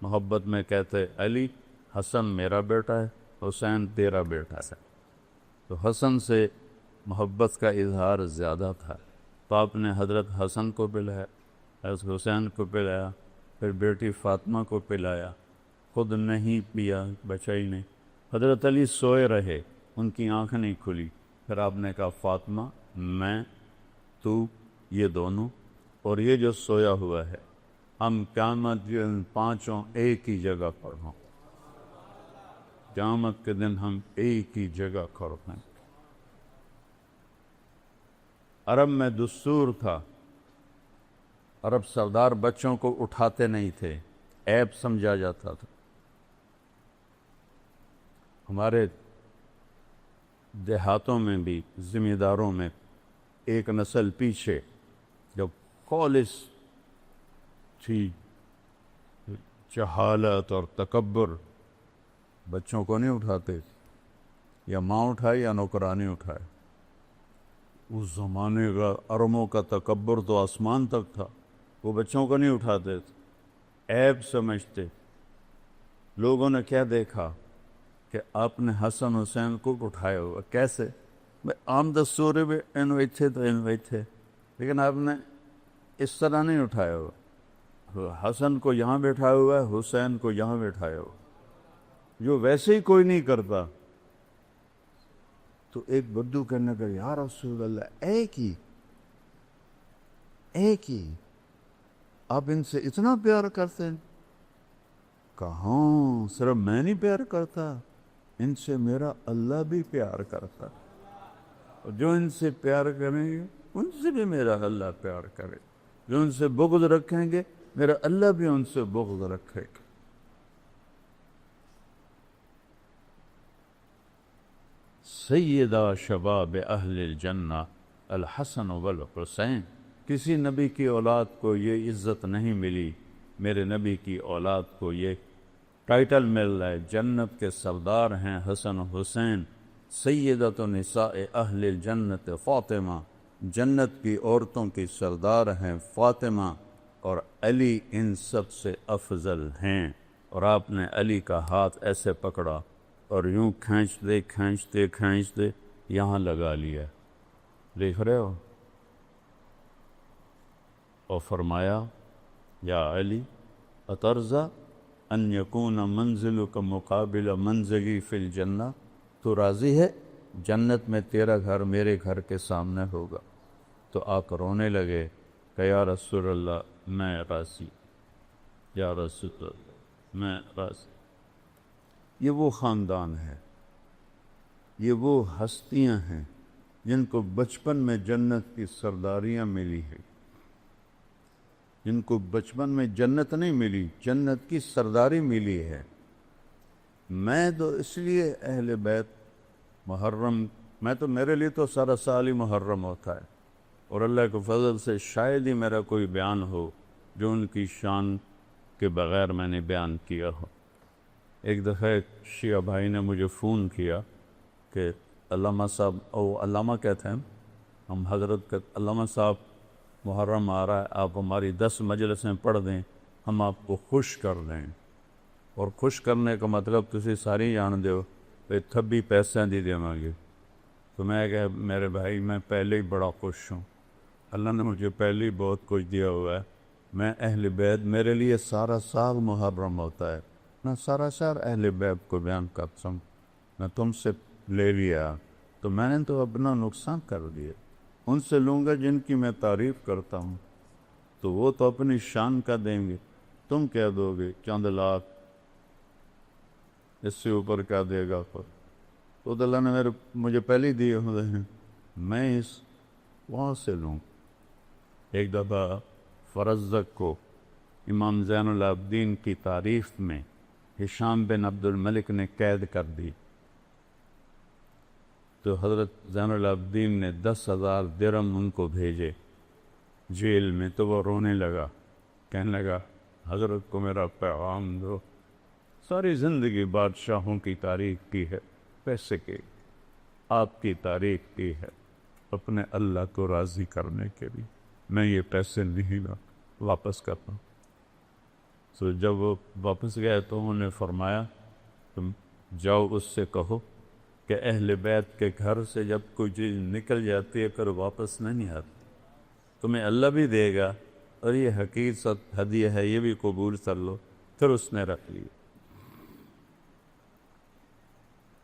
محبت میں کہتے علی حسن میرا بیٹا ہے، حسین تیرا بیٹا ہے، تو حسن سے محبت کا اظہار زیادہ تھا، تو آپ نے حضرت حسن کو پلایا، حضرت حسین کو پلایا، پھر بیٹی فاطمہ کو پلایا، خود نہیں پیا، بچا ہی نہیں۔ حضرت علی سوئے رہے، ان کی آنکھ نہیں کھلی، پھر آپ نے کہا فاطمہ، میں، تو، یہ دونوں اور یہ جو سویا ہوا ہے، ہم قیامت کے دن پانچوں ایک ہی جگہ پر ہوں، قیامت کے دن ہم ایک ہی جگہ پر ہیں۔ عرب میں دستور تھا، عرب سردار بچوں کو اٹھاتے نہیں تھے، عیب سمجھا جاتا تھا۔ ہمارے دیہاتوں میں بھی ذمہ داروں میں ایک نسل پیچھے جب خالص تھی جہالت اور تکبر، بچوں کو نہیں اٹھاتے، یا ماں اٹھائے یا نوکرانی اٹھائے۔ اس زمانے کا عربوں کا تکبر تو آسمان تک تھا، وہ بچوں کو نہیں اٹھاتے تھے، عیب سمجھتے۔ لوگوں نے کیا دیکھا کہ آپ نے حسن حسین کو اٹھایا ہوا، کیسے؟ عام دستور بھی ان وہی تھے تو ان وہی تھے، لیکن آپ نے اس طرح نہیں اٹھایا ہوا، حسن کو یہاں بیٹھایا ہوا ہے، حسین کو یہاں بیٹھایا ہوا، جو ویسے ہی کوئی نہیں کرتا۔ تو ایک بدو کہنے کا، یا رسول اللہ، ایک ہی آپ ان سے اتنا پیار کرتے ہیں؟ کہاں صرف میں نہیں پیار کرتا، ان سے میرا اللہ بھی پیار کرتا، اور جو ان سے پیار کریں گے ان سے بھی میرا اللہ پیار کرے، جو ان سے بغض رکھیں گے میرا اللہ بھی ان سے بغض رکھے گا۔ سیدہ شباب اہل الجنہ الحسن والحسین، کسی نبی کی اولاد کو یہ عزت نہیں ملی، میرے نبی کی اولاد کو یہ ٹائٹل مل رہا ہے، جنت کے سردار ہیں حسن و حسین، سیدۃ نساء اہل الجنت فاطمہ، جنت کی عورتوں کی سردار ہیں فاطمہ، اور علی ان سب سے افضل ہیں۔ اور آپ نے علی کا ہاتھ ایسے پکڑا اور یوں کھینچتے کھینچتے کھینچتے یہاں لگا لیا، دیکھ رہے ہو، اور فرمایا یا علی اترضی ان یکون منزلک مقابل منزلی فی الجنہ، تو راضی ہے جنت میں تیرا گھر میرے گھر کے سامنے ہوگا؟ تو آپ رونے لگے کہ یا رسول اللہ میں راضی، یا رسول اللہ میں راضی۔ یہ وہ خاندان ہے، یہ وہ ہستیاں ہیں جن کو بچپن میں جنت کی سرداریاں ملی ہیں، جن کو بچپن میں جنت نہیں ملی، جنت کی سرداری ملی ہے۔ میں تو اس لیے اہل بیت محرم، میں تو میرے لیے تو سارا سال ہی محرم ہوتا ہے، اور اللہ کے فضل سے شاید ہی میرا کوئی بیان ہو جو ان کی شان کے بغیر میں نے بیان کیا ہو۔ ایک دفعہ ایک شیعہ بھائی نے مجھے فون کیا کہ علامہ صاحب، او علامہ کہتے ہیں ہم، حضرت کا علامہ صاحب محرم آ رہا ہے، آپ ہماری 10 مجلسیں پڑھ دیں، ہم آپ کو خوش کر دیں۔ اور خوش کرنے کا مطلب تسی ساری جان دیو، تھبی پیسے دی دیواں گے۔ تو میں کہ میرے بھائی میں پہلے ہی بڑا خوش ہوں، اللہ نے مجھے پہلے ہی بہت کچھ دیا ہوا ہے، میں اہل بیت، میرے لیے سارا سال محرم ہوتا ہے، میں سارا سال اہل بیت کو بیان کرتا ہوں۔ میں تم سے لے لیا تو میں نے تو اپنا نقصان کر دیا، ان سے لوں گا جن کی میں تعریف کرتا ہوں، تو وہ تو اپنی شان کا دیں گے، تم کیا دو گے؟ چند لاکھ، اس سے اوپر کیا دے گا؟ تو اللہ نے مجھے پہلے ہی دیے ہوئے ہیں، میں اس وہاں سے لوں۔ ایک دفعہ فرزدق کو امام زین العابدین کی تعریف میں ہشام بن عبد الملک نے قید کر دی، تو حضرت زین العابدین نے 10,000 درہم ان کو بھیجے جیل میں، تو وہ رونے لگا، کہنے لگا حضرت کو میرا پیغام دو، ساری زندگی بادشاہوں کی تعریف کی ہے، پیسے کی، آپ کی تعریف کی ہے اپنے اللہ کو راضی کرنے کے لیے، میں یہ پیسے نہیں واپس کرتا ہوں۔ تو جب وہ واپس گئے تو انہوں نے فرمایا تم جاؤ اس سے کہو کہ اہل بیت کے گھر سے جب کوئی چیز نکل جاتی ہے پھر واپس نہیں آتی، تمہیں اللہ بھی دے گا اور یہ حقیقت ہدیہ ہے، یہ بھی قبول کر لو۔ پھر اس نے رکھ لی۔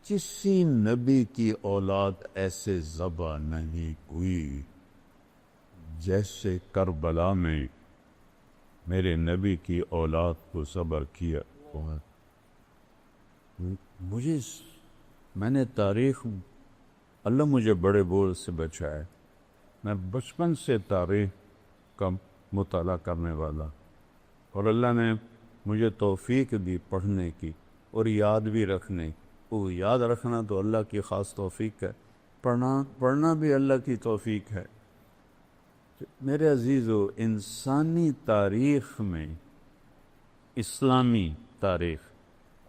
کسی نبی کی اولاد ایسے ذبح نہیں ہوئی جیسے کربلا میں میرے نبی کی اولاد کو ذبح کیا۔ میں نے تاریخ، اللہ مجھے بڑے بول سے بچائے، میں بچپن سے تاریخ کا مطالعہ کرنے والا، اور اللہ نے مجھے توفیق دی پڑھنے کی اور یاد بھی رکھنے کی۔ وہ یاد رکھنا تو اللہ کی خاص توفیق ہے، پڑھنا بھی اللہ کی توفیق ہے۔ میرے عزیزو، انسانی تاریخ میں اسلامی تاریخ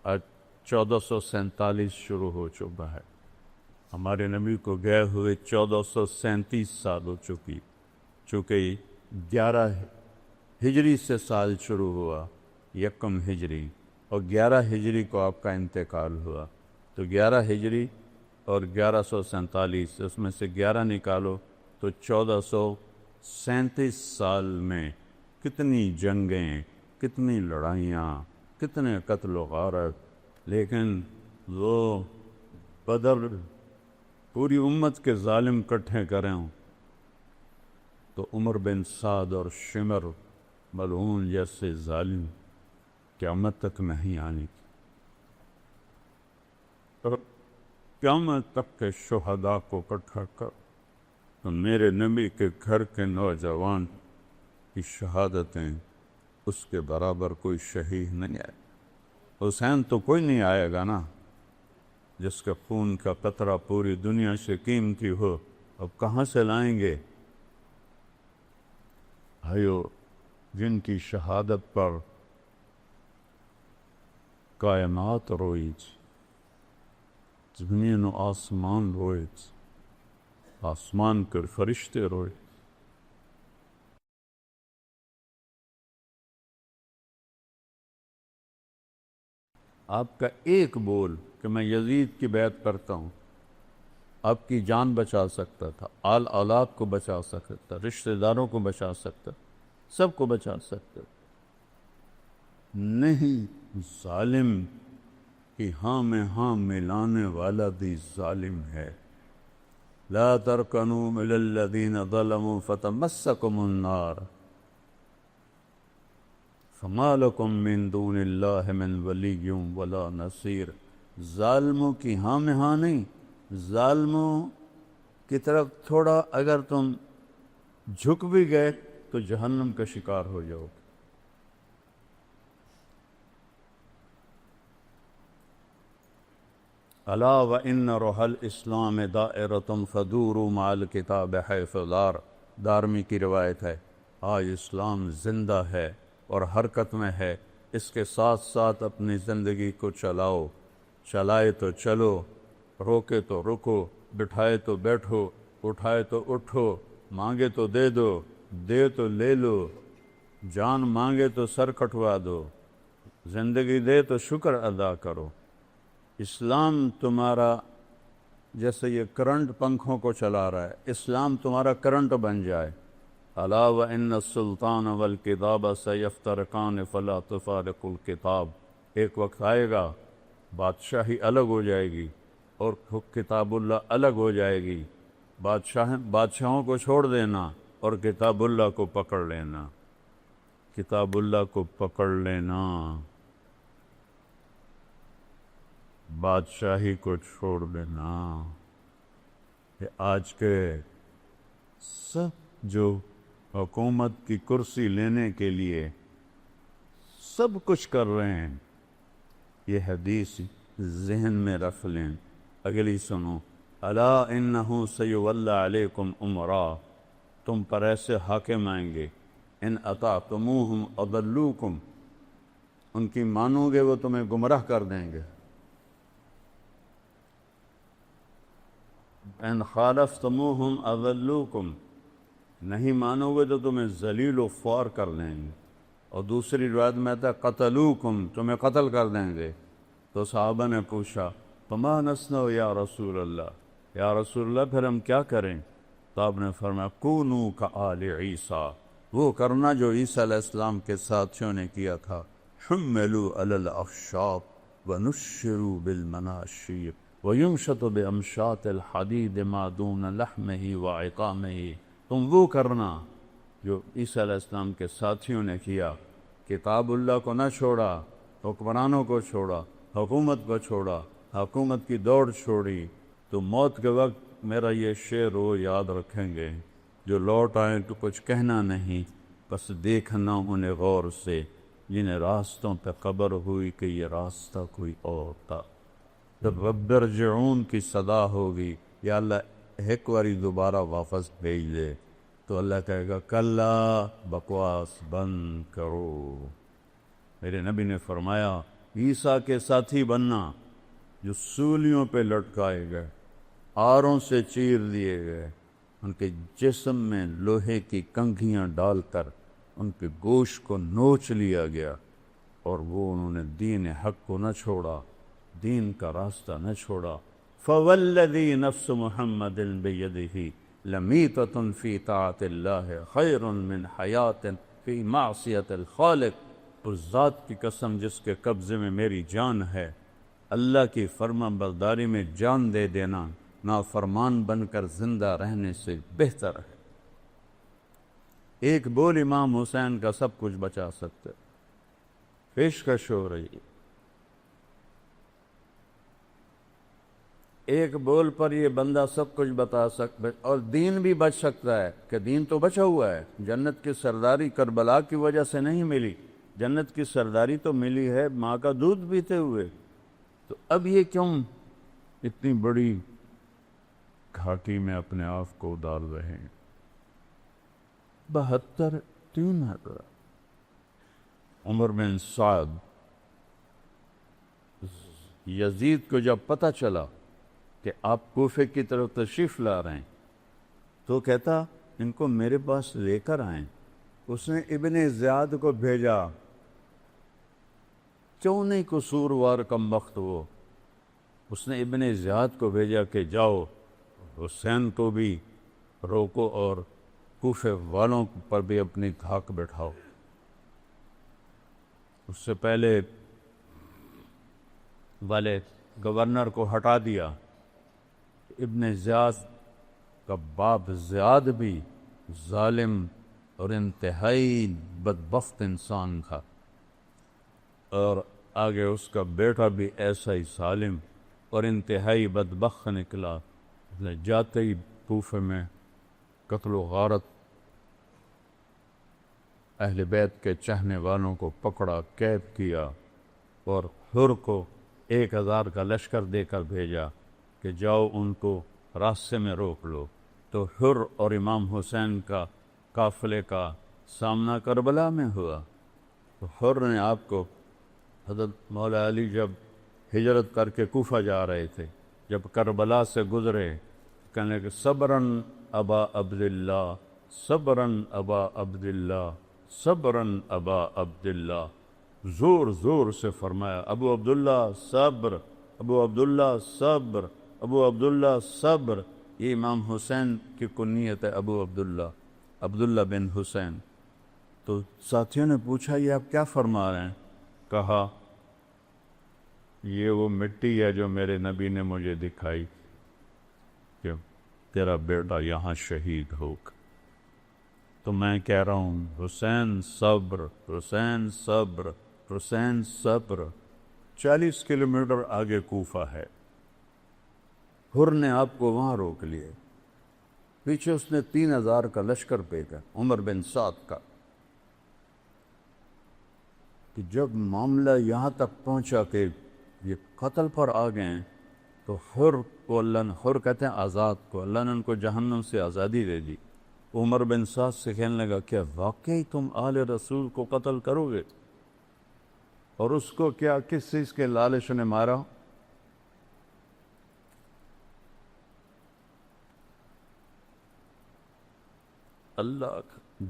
آج 1447 شروع ہو چکا ہے، ہمارے نبی کو گئے ہوئے 1437 سال ہو چکی، چونکہ 11 ہجری سے سال شروع ہوا، 1 ہجری، اور 11 ہجری کو آپ کا انتقال ہوا، تو 11 ہجری اور 1147، اس میں سے 11 نکالو تو 1437 سال میں کتنی جنگیں، کتنی لڑائیاں، کتنے قتل و غارت، لیکن وہ بدر پوری امت کے ظالم کٹھے کریں تو عمر بن سعد اور شمر ملعون جیسے ظالم قیامت تک نہیں آنے کی، اور قیامت تک کے شہداء کو اکٹھا کر تو میرے نبی کے گھر کے نوجوان کی شہادتیں اس کے برابر کوئی شہید نہیں آئے۔ حسین تو کوئی نہیں آئے گا نا، جس کے خون کا قطرہ پوری دنیا سے قیمتی ہو، اب کہاں سے لائیں گے؟ بھائیو، جن کی شہادت پر کائنات روئی، زمین و آسمان روئے، آسمان کے فرشتے روئے۔ آپ کا ایک بول کہ میں یزید کی بیعت کرتا ہوں آپ کی جان بچا سکتا تھا، آل اولاد کو بچا سکتا تھا، رشتہ داروں کو بچا سکتا، سب کو بچا سکتا۔ نہیں، ظالم کی ہاں میں ہاں ملانے والا بھی ظالم ہے۔ لا ترکنوا الی الذین ظلموا فتمسکم النار فما لکم من دون اللہ من ولی ولا نصیر۔ ظالموں کی ہاں میں ہاں نہیں، ظالموں کی طرف تھوڑا اگر تم جھک بھی گئے تو جہنم کا شکار ہو جاؤ۔ الا وان روح الاسلام دائرۃ فدوروا مع الکتاب حیث دار، دارمی کی روایت ہے، آج اسلام زندہ ہے اور حرکت میں ہے، اس کے ساتھ ساتھ اپنی زندگی کو چلاؤ، چلائے تو چلو، روکے تو رکو، بٹھائے تو بیٹھو، اٹھائے تو اٹھو، مانگے تو دے دو، دے تو لے لو، جان مانگے تو سر کٹوا دو، زندگی دے تو شکر ادا کرو۔ اسلام تمہارا جیسے یہ کرنٹ پنکھوں کو چلا رہا ہے، اسلام تمہارا کرنٹ بن جائے۔ الا وان السلطان والکتاب سیفترقان فلا تفارق الکتاب، ایک وقت آئے گا بادشاہی الگ ہو جائے گی اور کتاب اللہ الگ ہو جائے گی، بادشاہوں کو چھوڑ دینا اور کتاب اللہ کو پکڑ لینا، کتاب اللہ کو پکڑ لینا، بادشاہی کو چھوڑ دینا۔ کہ آج کے سب جو حکومت کی کرسی لینے کے لیے سب کچھ کر رہے ہیں، یہ حدیث ذہن میں رکھ لیں۔ اگلی سنو، الا انہ سیولی علیکم امراء، تم پر ایسے حاکم آئیں گے، ان اطعتموہم اضلوکم، ان کی مانو گے وہ تمہیں گمراہ کر دیں گے، ان خالفتموہم اضلوکم، نہیں مانو گے تو تمہیں ذلیل و خوار کر دیں گے، اور دوسری روایت میں آتا ہے قتلوکم، تمہیں قتل کر دیں گے۔ تو صحابہ نے پوچھا فما نصنع یا رسول اللہ، یا رسول اللہ پھر ہم کیا کریں؟ تو آپ نے فرمایا کونوا کآل عیسیٰ، وہ کرنا جو عیسیٰ علیہ السلام کے ساتھیوں نے کیا تھا، حملوا علی الاخشاب ونشروا بالمناشیر وینشط بامشاط الحدید ما دون لحمہ وعظامہ، تم وہ کرنا جو عیسیٰ علیہ السلام کے ساتھیوں نے کیا، کتاب اللہ کو نہ چھوڑا، حکمرانوں کو چھوڑا، حکومت کو چھوڑا، حکومت کی دوڑ چھوڑی، تو موت کے وقت میرا یہ شعر وہ یاد رکھیں گے، جو لوٹ آئیں تو کچھ کہنا نہیں، بس دیکھنا انہیں غور سے، جنہیں راستوں پہ خبر ہوئی کہ یہ راستہ کوئی اور تھا۔ جب رب ارجعون کی صدا ہوگی، یا اللہ ایک باری دوبارہ واپس بھیج دے، تو اللہ کہے گا کلا، بکواس بند کرو۔ میرے نبی نے فرمایا عیسیٰ کے ساتھی بننا جو سولیوں پہ لٹکائے گئے، آروں سے چیر دیے گئے، ان کے جسم میں لوہے کی کنگھیاں ڈال کر ان کے گوشت کو نوچ لیا گیا، اور وہ انہوں نے دین حق کو نہ چھوڑا، دین کا راستہ نہ چھوڑا۔ فوالذی نفس محمد بیدہ لمیتۃ فی طاعت اللہ خیر من حیات فی معصیت الخالق، اس ذات کی قسم جس کے قبضے میں میری جان ہے، اللہ کی فرما برداری میں جان دے دینا نافرمان بن کر زندہ رہنے سے بہتر ہے۔ ایک بول امام حسین کا سب کچھ بچا سکتے، پیشکش ہو رہی، ایک بول پر یہ بندہ سب کچھ بتا سکتا، اور دین بھی بچ سکتا ہے، کہ دین تو بچا ہوا ہے۔ جنت کی سرداری کربلا کی وجہ سے نہیں ملی، جنت کی سرداری تو ملی ہے ماں کا دودھ پیتے ہوئے، تو اب یہ کیوں اتنی بڑی گھاٹی میں اپنے آپ کو ڈال رہے ہیں؟ 72 تین ہے۔ عمر بن سعد، یزید کو جب پتہ چلا کہ آپ کوفے کی طرف تشریف لا رہے ہیں، تو کہتا ان کو میرے پاس لے کر آئیں۔ اس نے ابن زیاد کو بھیجا، کیوں نہیں قصوروار کم وقت وہ، اس نے ابن زیاد کو بھیجا کہ جاؤ حسین کو بھی روکو اور کوفے والوں پر بھی اپنی دھاک بٹھاؤ۔ اس سے پہلے والے گورنر کو ہٹا دیا۔ ابن زیاد کا باپ زیاد بھی ظالم اور انتہائی بدبخت انسان تھا، اور آگے اس کا بیٹا بھی ایسا ہی ظالم اور انتہائی بدبخت نکلا۔ جاتے ہی کوفے میں قتل و غارت، اہل بیت کے چاہنے والوں کو پکڑا، قید کیا، اور حر کو 1000 کا لشکر دے کر بھیجا کہ جاؤ ان کو راستے میں روک لو۔ تو حر اور امام حسین کا قافلے کا سامنا کربلا میں ہوا، تو حر نے آپ کو، حضرت مولا علی جب ہجرت کر کے کوفہ جا رہے تھے، جب کربلا سے گزرے، کہنے کہ صبراً ابا عبداللہ، صبراً ابا عبداللہ، صبراً ابا عبداللہ، زور زور سے فرمایا ابو عبداللہ صبر، ابو عبداللہ صبر، ابو عبداللہ صبر۔ یہ امام حسین کی کنیت ہے ابو عبداللہ، عبداللہ بن حسین۔ تو ساتھیوں نے پوچھا یہ آپ کیا فرما رہے ہیں؟ کہا یہ وہ مٹی ہے جو میرے نبی نے مجھے دکھائی کہ تیرا بیٹا یہاں شہید ہوگا، تو میں کہہ رہا ہوں حسین صبر، حسین صبر، حسین صبر۔ 40 کلومیٹر آگے کوفہ ہے، حر نے آپ کو وہاں روک لیے، پیچھے اس نے 3000 کا لشکر بھیجا عمر بن سعد کا، کہ جب معاملہ یہاں تک پہنچا کہ یہ قتل پر آ گئے ہیں، تو حر کو اللہ نے، حر کہتے ہیں آزاد کو، اللہ نے ان کو جہنم سے آزادی دے دی۔ عمر بن سعد سے کہنے لگا کیا واقعی تم آل رسول کو قتل کرو گے؟ اور اس کو کیا کس چیز کے لالچ نے مارا؟ اللہ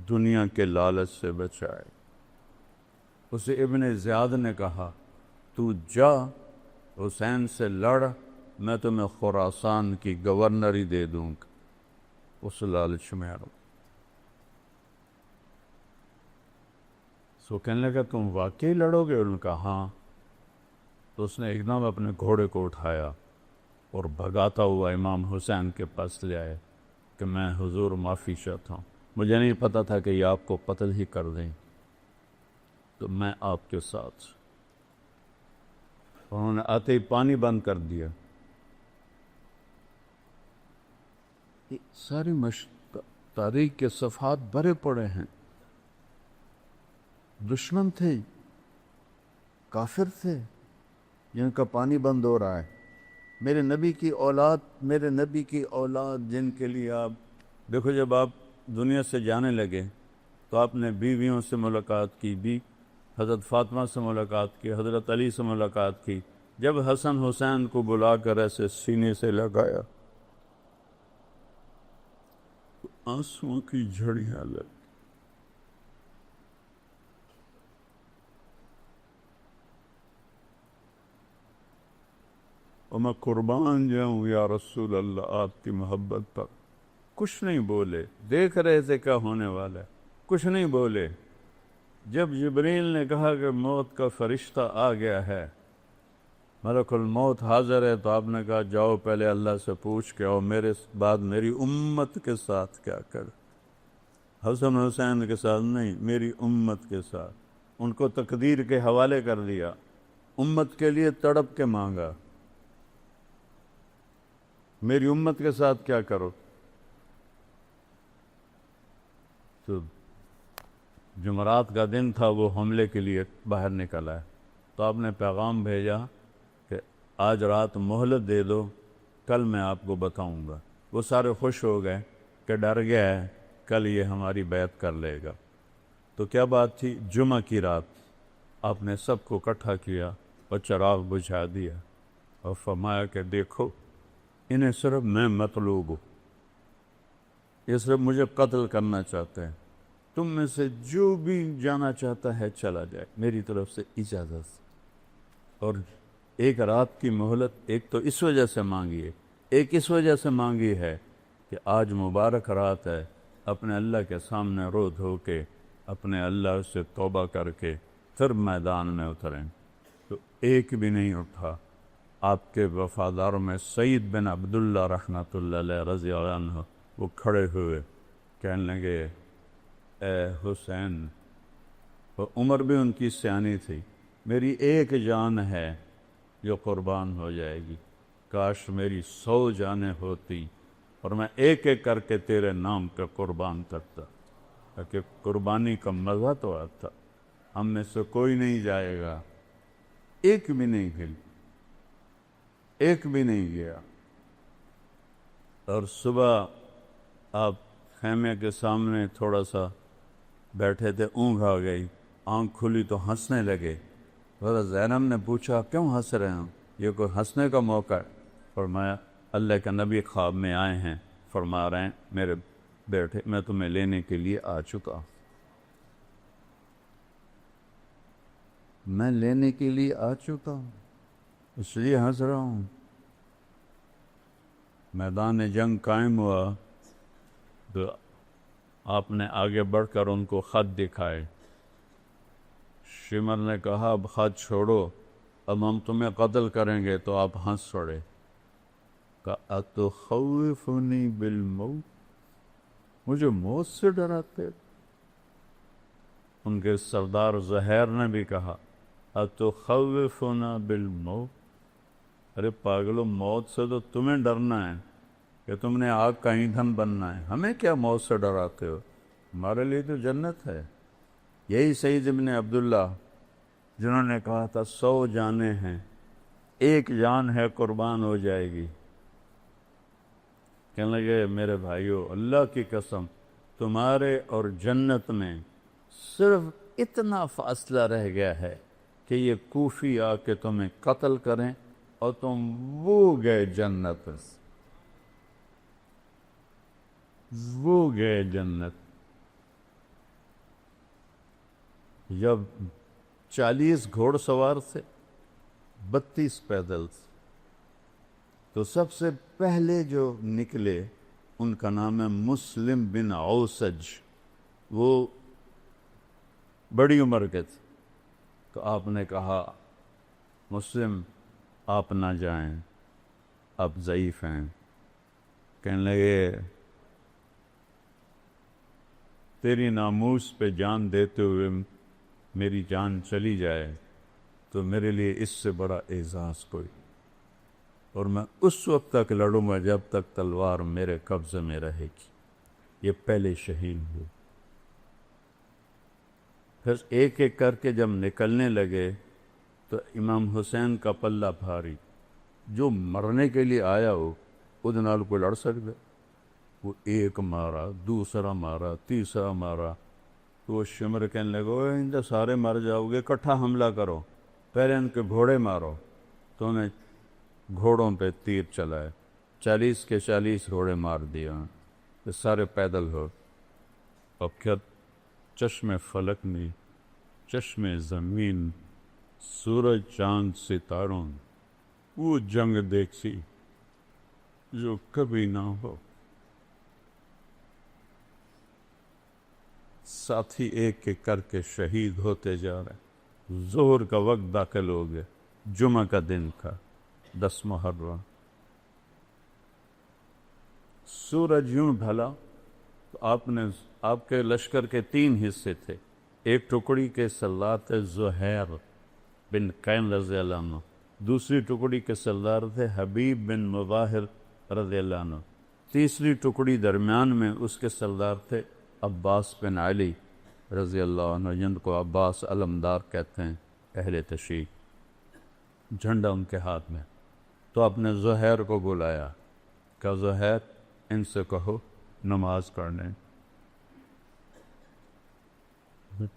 دنیا کے لالچ سے بچائے۔ اسے ابن زیاد نے کہا تو جا حسین سے لڑ میں تمہیں خراسان کی گورنری دے دوں گا۔ اس لالچ میں آ سو کہنے لگا تم واقعی لڑو گے؟ انہوں نے کہا ہاں۔ تو اس نے ایک دم اپنے گھوڑے کو اٹھایا اور بھگاتا ہوا امام حسین کے پاس لے آئے کہ میں حضور معافی چاہتا ہوں، مجھے نہیں پتا تھا کہ یہ آپ کو قتل ہی کر دیں، تو میں آپ کے ساتھ۔ انہوں نے آتے ہی پانی بند کر دیا۔ یہ ساری تاریخ کے صفحات بھرے پڑے ہیں۔ دشمن تھے، کافر تھے، جن کا پانی بند ہو رہا ہے۔ میرے نبی کی اولاد جن کے لیے آپ دیکھو، جب آپ دنیا سے جانے لگے تو آپ نے بیویوں سے ملاقات کی، حضرت فاطمہ سے ملاقات کی، حضرت علی سے ملاقات کی۔ جب حسن حسین کو بلا کر ایسے سینے سے لگایا تو آنسوؤں کی جھڑیاں لگ۔ اور میں قربان جاؤں یا رسول اللہ آپ کی محبت پر۔ کچھ نہیں بولے، دیکھ رہے تھے کیا ہونے والا ہے، کچھ نہیں بولے۔ جب جبریل نے کہا کہ موت کا فرشتہ آ گیا ہے، ملک الموت حاضر ہے، تو آپ نے کہا جاؤ پہلے اللہ سے پوچھ کے آؤ میرے بعد میری امت کے ساتھ کیا کر۔ حسن حسین کے ساتھ نہیں، میری امت کے ساتھ۔ ان کو تقدیر کے حوالے کر دیا، امت کے لیے تڑپ کے مانگا، میری امت کے ساتھ کیا کرو۔ تو جمعرات کا دن تھا، وہ حملے کے لیے باہر نکلا ہے، تو آپ نے پیغام بھیجا کہ آج رات مہلت دے دو، کل میں آپ کو بتاؤں گا۔ وہ سارے خوش ہو گئے کہ ڈر گیا ہے کل یہ ہماری بیعت کر لے گا۔ تو کیا بات تھی؟ جمعہ کی رات آپ نے سب کو اکٹھا کیا اور چراغ بجھا دیا اور فرمایا کہ دیکھو، انہیں صرف میں مطلوب ہوں، یہ صرف مجھے قتل کرنا چاہتے ہیں، تم میں سے جو بھی جانا چاہتا ہے چلا جائے، میری طرف سے اجازت۔ اور ایک رات کی مہلت ایک تو اس وجہ سے مانگی ہے، ایک اس وجہ سے مانگی ہے کہ آج مبارک رات ہے، اپنے اللہ کے سامنے رو دھو کے اپنے اللہ سے توبہ کر کے پھر میدان میں اتریں۔ تو ایک بھی نہیں اٹھا۔ آپ کے وفاداروں میں سعید بن عبداللہ رحمۃ اللہ علیہ رضی اللہ عنہ وہ کھڑے ہوئے کہنے لگے اے حسین، اور عمر بھی ان کی سیانی تھی، میری ایک جان ہے جو قربان ہو جائے گی، کاش میری 100 جانیں ہوتی اور میں ایک ایک کر کے تیرے نام پہ قربان کرتا، تاکہ قربانی کا مزہ تو آتا۔ ہم میں سے کوئی نہیں جائے گا، ایک بھی نہیں گئی، ایک بھی نہیں گیا۔ اور صبح آپ خیمے کے سامنے تھوڑا سا بیٹھے تھے، اونگھ آ گئی، آنکھ کھلی تو ہنسنے لگے۔ حضرت زینب نے پوچھا کیوں ہنس رہے ہیں؟ یہ کوئی ہنسنے کا موقع ہے؟ فرمایا اللہ کے نبی خواب میں آئے ہیں، فرما رہے ہیں میرے بیٹے میں تمہیں لینے کے لیے آ چکا ہوں، میں لینے کے لیے آ چکا ہوں، اس لیے ہنس رہا ہوں۔ میدان جنگ قائم ہوا تو آپ نے آگے بڑھ کر ان کو خط دکھائے۔ شمر نے کہا اب خط چھوڑو، اب ہم تمہیں قتل کریں گے، تو آپ ہنس پڑے۔ کہا اتخوفنی بالموت، مجھے موت سے ڈراتے؟ ان کے سردار زہیر نے بھی کہا اتخوفنا بالموت، ارے پاگلو، موت سے تو تمہیں ڈرنا ہے کہ تم نے آگ کا ایندھن بننا ہے، ہمیں کیا موت سے ڈراتے ہو؟ ہمارے لیے تو جنت ہے۔ یہی سعید ابن عبداللہ جنہوں نے کہا تھا 100 جانیں ہیں، ایک جان ہے قربان ہو جائے گی، کہنے لگے میرے بھائیو اللہ کی قسم تمہارے اور جنت میں صرف اتنا فاصلہ رہ گیا ہے کہ یہ کوفی آ کے تمہیں قتل کریں اور تم وہ گئے جنت، وہ گئے جنت۔ جب 40 گھوڑ سوار تھے، 32 پیدل تھے، تو سب سے پہلے جو نکلے ان کا نام ہے مسلم بن اوسج. وہ بڑی عمر کے تھے. تو آپ نے کہا مسلم آپ نہ جائیں، آپ ضعیف ہیں. کہنے لگے تیری ناموس پہ جان دیتے ہوئے میری جان چلی جائے تو میرے لیے اس سے بڑا اعزاز کوئی، اور میں اس وقت تک لڑوں گا جب تک تلوار میرے قبضے میں رہے گی. یہ پہلے شہید ہوئے. پھر ایک ایک کر کے جب نکلنے لگے تو امام حسین کا پلہ بھاری. جو مرنے کے لیے آیا ہو وہ نال کو لڑ سکتا. وہ ایک مارا، دوسرا مارا، تیسرا مارا. تو وہ شمر کہنے لگا ان سے سارے مر جاؤ گے، اکٹھا حملہ کرو، پہلے ان کے گھوڑے مارو. تو انہیں گھوڑوں پہ تیر چلائے، 40 کے 40 گھوڑے مار دیا. یہ سارے پیدل ہو. اب کیا چشم فلک میں، چشم زمین، سورج چاند ستاروں، وہ جنگ دیکھی جو کبھی نہ ہو. ساتھی ایک ایک کر کے شہید ہوتے جا رہے. ظہر کا وقت داخل ہو گیا، جمعہ کا دن تھا، 10 محرم. سورج یوں ڈھلا تو آپ کے لشکر کے 3 حصے تھے. ایک ٹکڑی کے سردار تھے زہیر بن قین رضی اللہ عنہ، دوسری ٹکڑی کے سردار تھے حبیب بن مظاہر رضی اللہ عنہ، تیسری ٹکڑی درمیان میں اس کے سردار تھے عباس بن علی رضی اللہ عنہ، جن کو عباس علمدار کہتے ہیں اہل تشیع. جھنڈا ان کے ہاتھ میں. تو آپ نے زہیر کو بلایا کہ زہیر ان سے کہو نماز پڑھنے.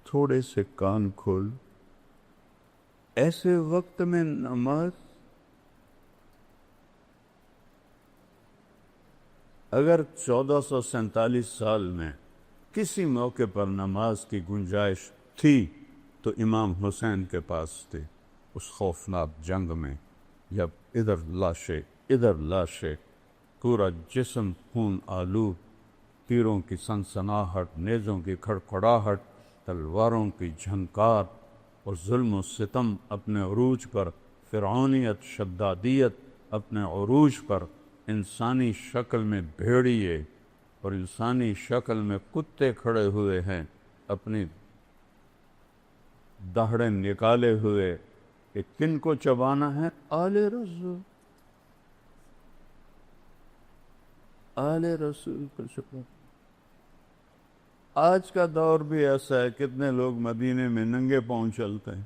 تھوڑے سے کان کھول، ایسے وقت میں نماز؟ اگر 1447 سال میں کسی موقع پر نماز کی گنجائش تھی تو امام حسین کے پاس تھی. اس خوفناک جنگ میں جب ادھر لاشیں، پورا جسم خون آلود، تیروں کی سنسناہٹ، نیزوں کی کھڑکھڑاہٹ، تلواروں کی جھنکار، اور ظلم و ستم اپنے عروج پر، فرعونیت، شدادیت اپنے عروج پر، انسانی شکل میں بھیڑیے اور انسانی شکل میں کتے کھڑے ہوئے ہیں اپنی دہڑیں نکالے ہوئے کہ کن کو چبانا ہے؟ آل رسول، آل رسول کو چبانا. آج کا دور بھی ایسا ہے، کتنے لوگ مدینے میں ننگے پاؤں چلتے ہیں.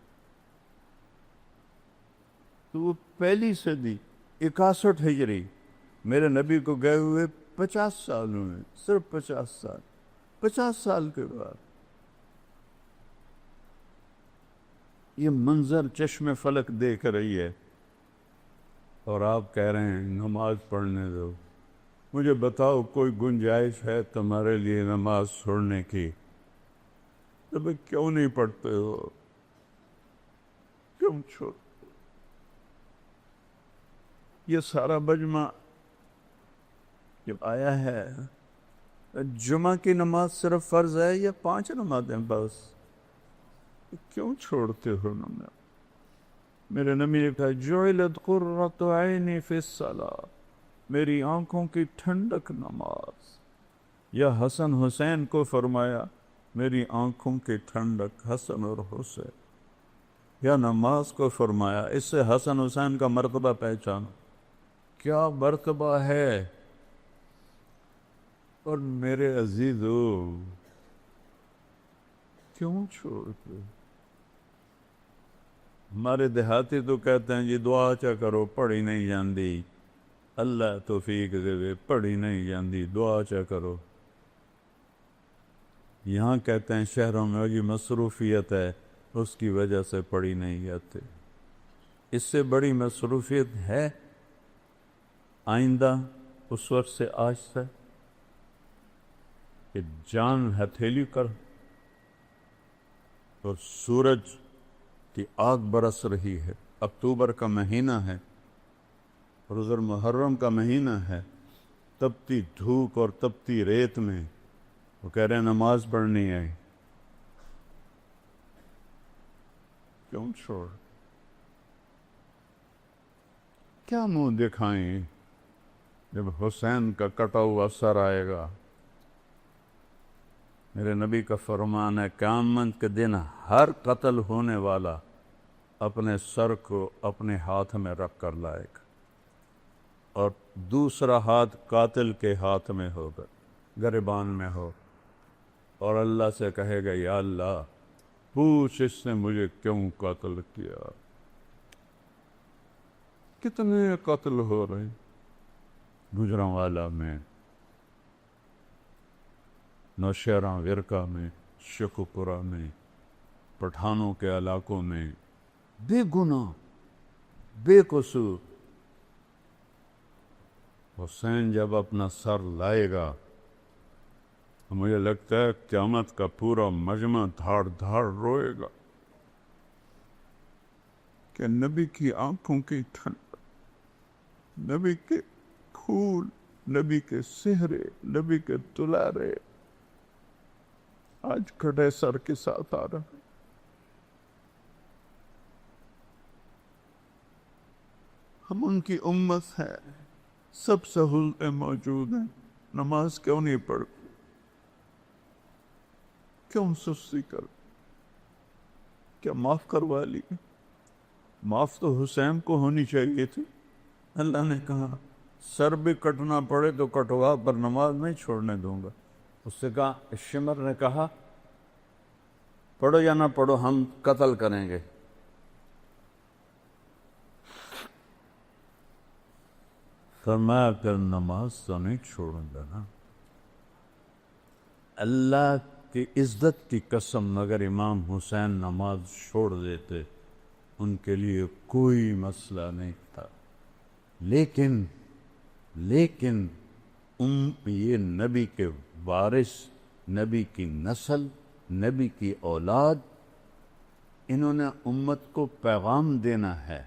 تو وہ پہلی صدی 61 ہجری، میرے نبی کو گئے ہوئے 50 سالوں میں، صرف 50 سال کے بعد یہ منظر چشم فلک دیکھ رہی ہے اور آپ کہہ رہے ہیں نماز پڑھنے دو. مجھے بتاؤ کوئی گنجائش ہے تمہارے لیے نماز چھوڑنے کی؟ تو بھئی کیوں نہیں پڑھتے ہو؟ کیوں چھوڑ؟ یہ سارا مجمع جب آیا ہے، جمعہ کی نماز صرف فرض ہے یا 5 نمازیں بس؟ کیوں چھوڑتے ہو نماز؟ میرے نبی نے کہا جعلت قرۃ عینی فی الصلاۃ، میری آنکھوں کی ٹھنڈک نماز. یا حسن حسین کو فرمایا میری آنکھوں کی ٹھنڈک حسن اور حسین. یا نماز کو فرمایا. اس سے حسن حسین کا مرتبہ پہچانو، کیا مرتبہ ہے. اور میرے عزیزو کیوں چھوڑتے؟ ہمارے دیہاتی تو کہتے ہیں جی دعا چا کرو، پڑھی نہیں جاندی، اللہ توفیق دے، پڑھی نہیں جاندی، دعا چا کرو. یہاں کہتے ہیں شہروں میں جی مصروفیت ہے اس کی وجہ سے پڑھی نہیں جاتے. اس سے بڑی مصروفیت ہے آئندہ اس وقت سے آج تک کہ جان ہتھیلی کر اور سورج کی آگ برس رہی ہے. اکتوبر کا مہینہ ہے، اور اگر محرم کا مہینہ ہے، تپتی دھوپ اور تپتی ریت میں وہ کہہ رہے ہیں نماز پڑھنی ہے، کیوں چھوڑ؟ کیا منہ دکھائیں جب حسین کا کٹا ہوا سر آئے گا؟ میرے نبی کا فرمان ہے قیامت کے دن ہر قتل ہونے والا اپنے سر کو اپنے ہاتھ میں رکھ کر لائے گا، اور دوسرا ہاتھ قاتل کے ہاتھ میں ہوگا، گریبان میں ہو، اور اللہ سے کہے گا یا اللہ پوچھ اس نے مجھے کیوں قتل کیا؟ کتنے قتل ہو رہے ہیں گجرانوالا میں، نوشہرہ ورکا میں، شیخوپورہ میں، پٹھانوں کے علاقوں میں، بے گناہ بے قصور۔ حسین جب اپنا سر لائے گا مجھے لگتا ہے قیامت کا پورا مجمع دھاڑ دھاڑ روئے گا کہ نبی کی آنکھوں کی ٹھنڈ، نبی کے پھول، نبی کے سہرے، نبی کے دلارے آج کٹے سر کے ساتھ آ رہا ہے۔ ہم ان کی امت ہے، سب سہولتیں موجود ہیں، نماز کیوں نہیں پڑھ؟ کیوں سستی کر؟ کیا معاف کروا لی؟ معاف تو حسین کو ہونی چاہیے تھی۔ اللہ نے کہا سر بھی کٹنا پڑے تو کٹوا، پر نماز نہیں چھوڑنے دوں گا۔ اس سے کہا، شمر نے کہا پڑھو یا نہ پڑھو ہم قتل کریں گے۔ فرمایا کہ نماز تو نہیں چھوڑوں گا نا۔ اللہ کی عزت کی قسم اگر امام حسین نماز چھوڑ دیتے ان کے لیے کوئی مسئلہ نہیں تھا، لیکن یہ نبی کے وارث، نبی کی نسل، نبی کی اولاد، انہوں نے امت کو پیغام دینا ہے۔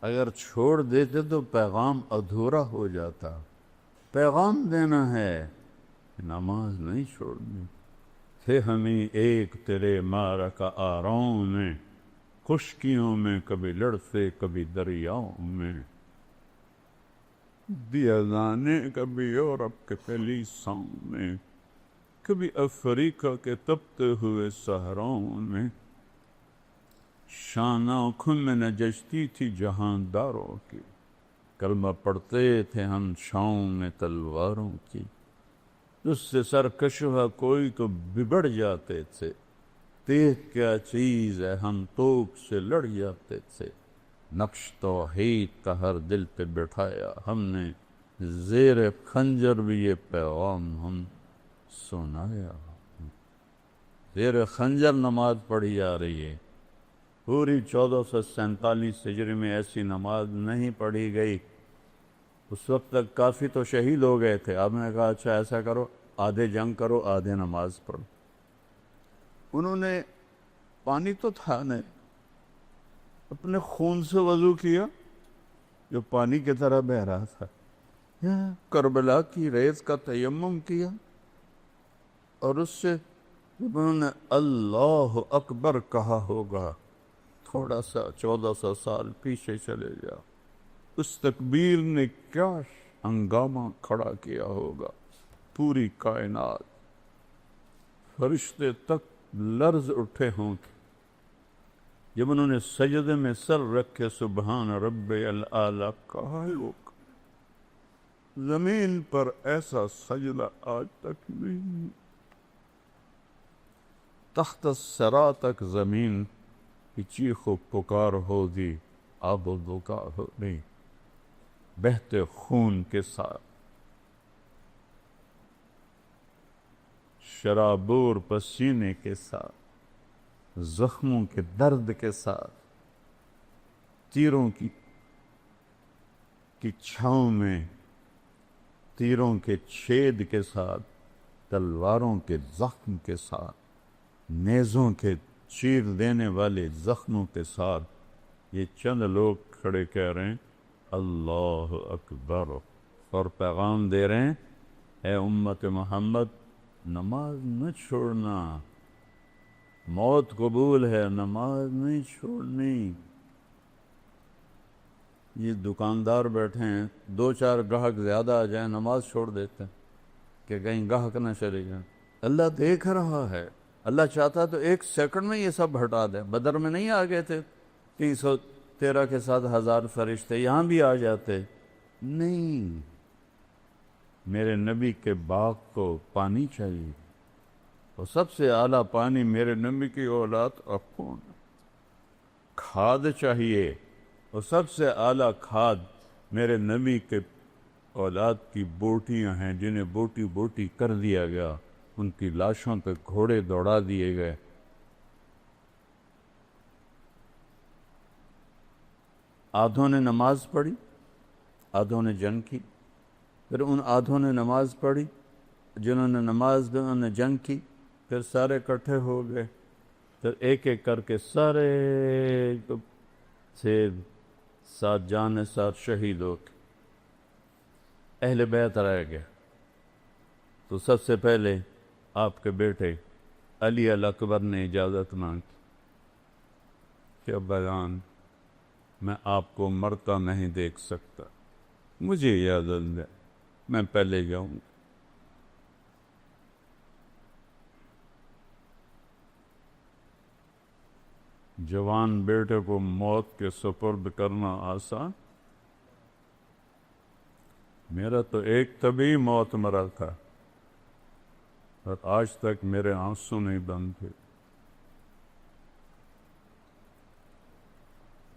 اگر چھوڑ دیتے تو پیغام ادھورا ہو جاتا۔ پیغام دینا ہے، نماز نہیں چھوڑنی۔ تھے ہمیں ایک تیرے معرکہ آراؤں میں، خشکیوں میں کبھی لڑتے کبھی دریاؤں میں، دیا دانے کبھی یورپ کے کلیساؤں میں، کبھی افریقہ کے تپتے ہوئے صحراؤں میں، شانہ کھن میں نجشتی تھی جہانداروں کی، کلمہ پڑھتے تھے ہم چھاؤں میں تلواروں کی، اس سے سرکش ہوا کوئی تو بگڑ جاتے تھے، دیکھ کیا چیز ہے ہم توپ سے لڑ جاتے تھے، نقش توحید کا ہر دل پہ بٹھایا ہم نے، زیر خنجر بھی یہ پیغام ہم سنایا۔ زیر خنجر نماز پڑھی جا رہی ہے۔ پوری 1447 ہجری میں ایسی نماز نہیں پڑھی گئی۔ اس وقت تک کافی تو شہید ہو گئے تھے۔ آپ نے کہا اچھا ایسا کرو، آدھے جنگ کرو آدھے نماز پڑھو۔ انہوں نے پانی تو تھا نہیں، اپنے خون سے وضو کیا جو پانی کی طرح بہ رہا تھا، کربلا کی ریت کا تیمم کیا، اور اس سے جب انہوں نے اللہ اکبر کہا ہوگا، تھوڑا سا 1400 سال پیچھے چلے جاؤ، اس تکبیر نے کیا ہنگامہ کھڑا کیا ہوگا۔ پوری کائنات، فرشتے تک لرز اٹھے ہوں گے جب انہوں نے سجدے میں سر رکھے سبحان رب الاعلی کہا ہوگا۔ زمین پر ایسا سجدہ آج تک نہیں، تحت الثری تک زمین کی چیخ و پکار ہوگی، آب و بکا ہوگی، بہتے خون کے ساتھ، شرابور پسینے کے ساتھ، زخموں کے درد کے ساتھ، تیروں کی چھاؤں میں، تیروں کے چھید کے ساتھ، تلواروں کے زخم کے ساتھ، نیزوں کے چیر دینے والے زخموں کے ساتھ، یہ چند لوگ کھڑے کہہ رہے ہیں اللہ اکبر، اور پیغام دے رہے ہیں اے امت محمد نماز نہ چھوڑنا، موت قبول ہے نماز نہیں چھوڑنی۔ یہ دکاندار بیٹھے ہیں، دو چار گاہک زیادہ آ جائیں نماز چھوڑ دیتے ہیں کہ کہیں گاہک نہ چلے جائیں۔ اللہ دیکھ رہا ہے، اللہ چاہتا تو ایک سیکنڈ میں یہ سب ہٹا دے۔ بدر میں نہیں آ گئے تھے 313 کے ساتھ 1000 فرشتے، یہاں بھی آ جاتے نہیں۔ میرے نبی کے باغ کو پانی چاہیے، اور سب سے اعلیٰ پانی میرے نبی کی اولاد کو کھاد چاہیے، اور سب سے اعلیٰ کھاد میرے نبی کے اولاد کی بوٹیاں ہیں جنہیں بوٹی بوٹی کر دیا گیا، ان کی لاشوں پہ گھوڑے دوڑا دیے گئے۔ آدھوں نے نماز پڑھی، آدھوں نے جنگ کی، پھر ان آدھوں نے نماز پڑھی، جنہوں نے نماز بھی انہوں نے جنگ کی، پھر سارے اکٹھے ہو گئے، پھر ایک ایک کر کے سارے سے ساتھ جان ساتھ شہید ہو کے اہل بیت رہ گئے۔ تو سب سے پہلے آپ کے بیٹے علی الاکبر نے اجازت مانگی کہ ابا جان میں آپ کو مرتا نہیں دیکھ سکتا، مجھے اجازت دے، میں پہلے جاؤں گا۔ جوان بیٹے کو موت کے سپرد کرنا آسان؟ میرا تو ایک طبی موت مرا تھا اور آج تک میرے آنسو نہیں بند تھے،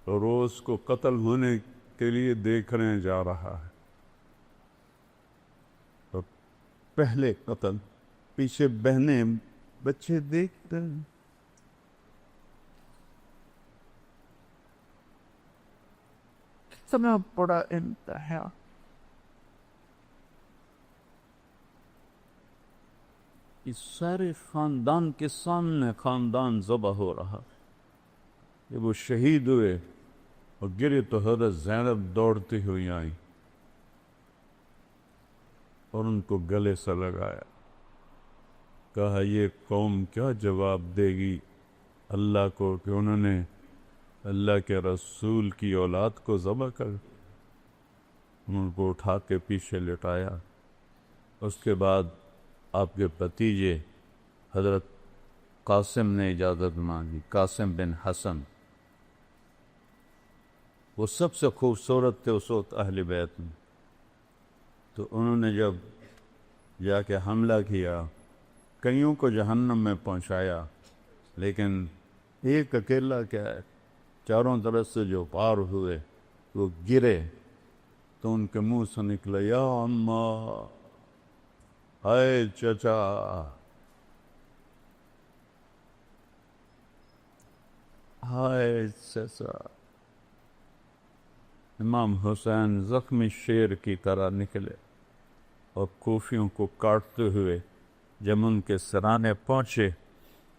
اور روز کو قتل ہونے کے لیے دیکھنے جا رہا ہے، اور پہلے قتل پیچھے بہنیں بچے دیکھتے ہیں۔ کتنا بڑا امتحان! اس سارے خاندان کے سامنے خاندان ذبح ہو رہا۔ جب وہ شہید ہوئے اور گرے تو حضرت زینب دوڑتی ہوئی آئیں اور ان کو گلے سے لگایا، کہا یہ قوم کیا جواب دے گی اللہ کو کہ انہوں نے اللہ کے رسول کی اولاد کو ذبح کر۔ ان کو اٹھا کے پیچھے لٹایا۔ اس کے بعد آپ کے بھتیجے حضرت قاسم نے اجازت مانگی، قاسم بن حسن، وہ سب سے خوبصورت تھے اس وقت اہل بیت میں، تو انہوں نے جب جا کے حملہ کیا، کئیوں کو جہنم میں پہنچایا، لیکن ایک اکیلا کیا ہے، چاروں طرف سے جو پار ہوئے وہ گرے تو ان کے منہ سے نکلا یا اماں، ہائے چچا، ہائے چچا۔ امام حسین زخمی شیر کی طرح نکلے اور کوفیوں کو کاٹتے ہوئے جب ان کے سرانے پہنچے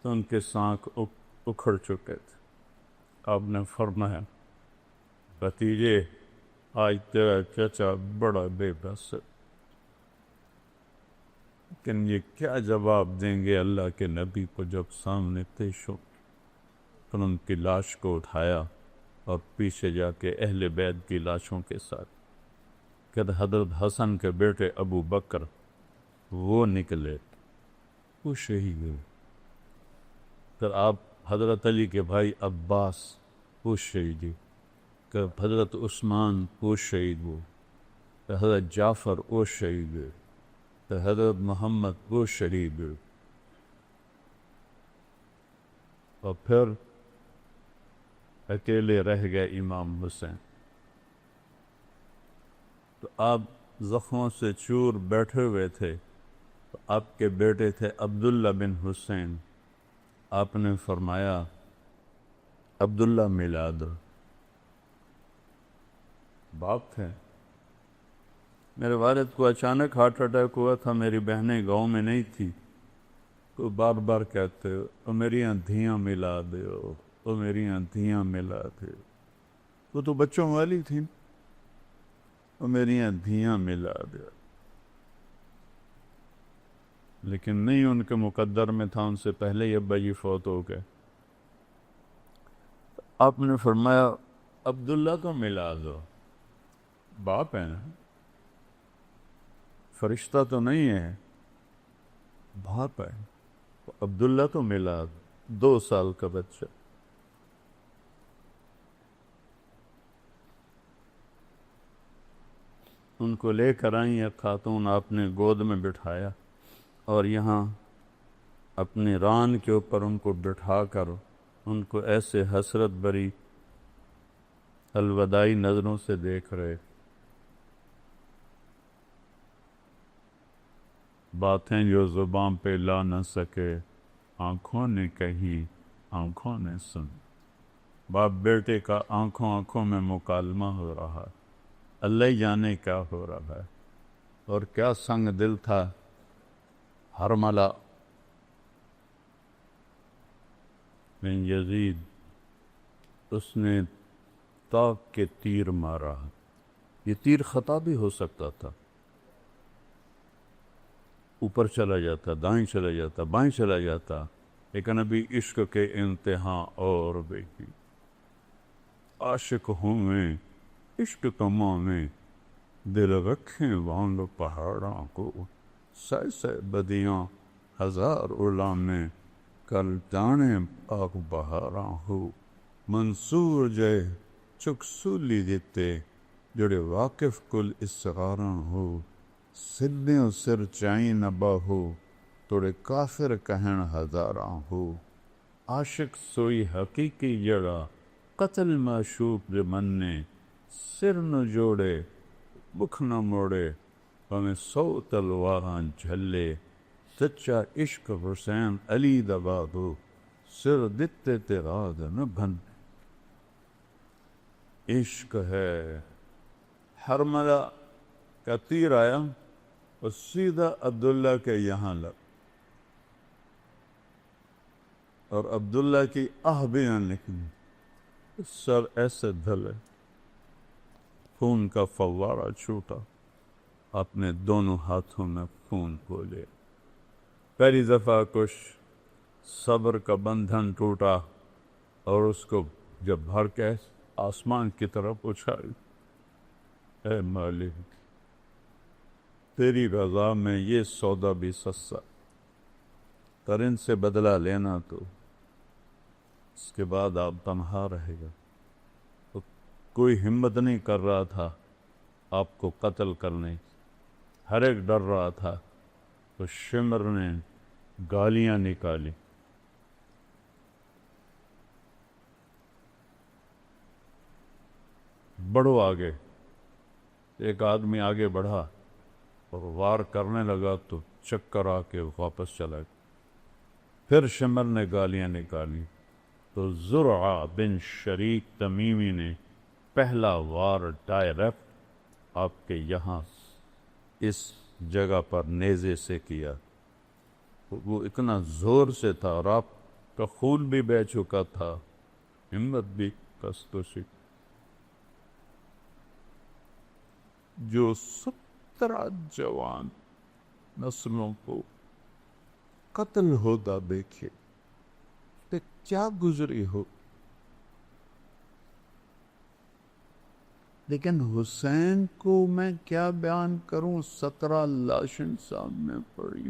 تو ان کے سانکھ اکھڑ چکے تھے۔ آپ نے فرمایا بھتیجے آج تیرا چچا بڑا بے بس ہے، لیکن یہ کیا جواب دیں گے اللہ کے نبی کو جب سامنے پیش ہو۔ پھر ان کی لاش کو اٹھایا اور پیچھے جا کے اہل بیت کی لاشوں کے ساتھ کہ حضرت حسن کے بیٹے ابو بکر وہ نکلے، وہ شہید ہوئے۔ پھر آپ حضرت علی کے بھائی عباس وہ شہید ہوئے، کہ حضرت عثمان وہ شہید ہوئے، کہ حضرت جعفر وہ شہید ہوئے، کہ حضرت محمد وہ شہید ہوئے، اور پھر اکیلے رہ گئے امام حسین۔ تو آپ زخموں سے چور بیٹھے ہوئے تھے، تو آپ کے بیٹے تھے عبداللہ بن حسین، آپ نے فرمایا عبداللہ ملا دو۔ باپ تھے، میرے والد کو اچانک ہارٹ اٹیک ہوا تھا، میری بہنیں گاؤں میں نہیں تھی، تو بار بار کہتے او میری آندھیاں ملا دو، او میری آندھیاں ملا دو۔ وہ تو بچوں والی تھی، وہ میری دھیاں ملا دیا، لیکن نہیں ان کے مقدر میں تھا، ان سے پہلے ہی ابا جی فوت ہو گئے۔ آپ نے فرمایا عبداللہ کو ملا دو، باپ ہے نا، فرشتہ تو نہیں ہے، باپ ہے، عبداللہ کو ملا دو، 2 سال کا بچہ۔ ان کو لے کر آئیں ایک خاتون، آپ نے گود میں بٹھایا اور یہاں اپنے ران کے اوپر ان کو بٹھا کر ان کو ایسے حسرت بری الوداعی نظروں سے دیکھ رہے، باتیں جو زبان پہ لا نہ سکے آنکھوں نے کہی، آنکھوں نے سن۔ باپ بیٹے کا آنکھوں آنکھوں میں مکالمہ ہو رہا، اللہ ہی جانے کیا ہو رہا ہے، اور کیا سنگ دل تھا حرملہ بن یزید، اس نے تاک کے تیر مارا۔ یہ تیر خطا بھی ہو سکتا تھا، اوپر چلا جاتا، دائیں چلا جاتا، بائیں چلا جاتا، لیکن ابھی عشق کے انتہا اور بھی عاشق ہوں میں عشق کماں میں، دل رکھیں وانگ پہاڑاں کو، سہ سہ بدیاں ہزار اڑاں میں، کل جانے آگ بہاراں ہو، منصور جے چک سولی دیتے، جڑے واقف کل اسغاراں ہو، سدھیوں سر چائیں نہ باہو، توڑے کافر کہن ہزاراں ہو، عاشق سوئی حقیقی جڑا، قتل معشوق دے مننے، سر نہ جوڑے مکھ نہ موڑے، ہمیں 100 تلواراں جھلے، سچا عشق حسین علی دبادو، سر دتے تیراد نہ بھن۔ عشق ہے۔ حرملہ کا تیر آیا اور سیدھا عبداللہ کے یہاں لگ، اور عبداللہ کی آہ بھی نہ نکلی، سر ایسے دھلے، خون کا فوارہ چھوٹا، اپنے دونوں ہاتھوں میں خون کو لے، پہلی دفعہ کچھ صبر کا بندھن ٹوٹا، اور اس کو جب بھر کے آسمان کی طرف اچھائی، اے مالک تیری رضا میں یہ سودا بھی سستا، پر ان سے بدلہ لینا تو اس کے بعد آپ تنہا رہے گا۔ تو کوئی ہمت نہیں کر رہا تھا آپ کو قتل کرنے، ہر ایک ڈر رہا تھا، تو شمر نے گالیاں نکالی، بڑھو آگے۔ ایک آدمی آگے بڑھا اور وار کرنے لگا تو چکر آ کے واپس چلا گیا۔ پھر شمر نے گالیاں نکالی تو زرعہ بن شریک تمیمی نے پہلا وار ڈائریکٹ آپ کے یہاں اس جگہ پر نیزے سے کیا۔ وہ اتنا زور سے تھا اور آپ کا خون بھی بہہ چکا تھا، ہمت بھی کستوشی، جو 17 جوان نسلوں کو قتل ہوتا دیکھے تو کیا گزری ہو، لیکن حسین کو میں کیا بیان کروں، 17 لاشیں سامنے پڑی،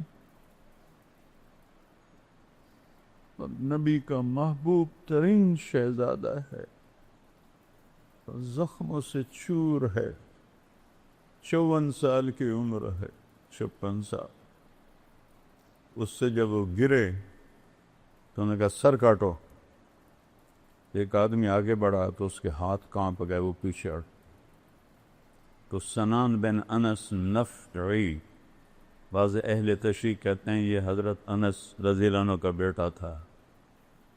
اور نبی کا محبوب ترین شہزادہ ہے، زخموں سے چور ہے، 54 سال کی عمر ہے، 56 سال۔ اس سے جب وہ گرے تو انہوں نے کہا سر کاٹو، ایک آدمی آگے بڑھا تو اس کے ہاتھ کانپ گئے، وہ پیچھے ہٹ، تو سنان بن انس نفعی، بعض اہل تشریح کہتے ہیں یہ حضرت انس رضی اللہ عنہ کا بیٹا تھا،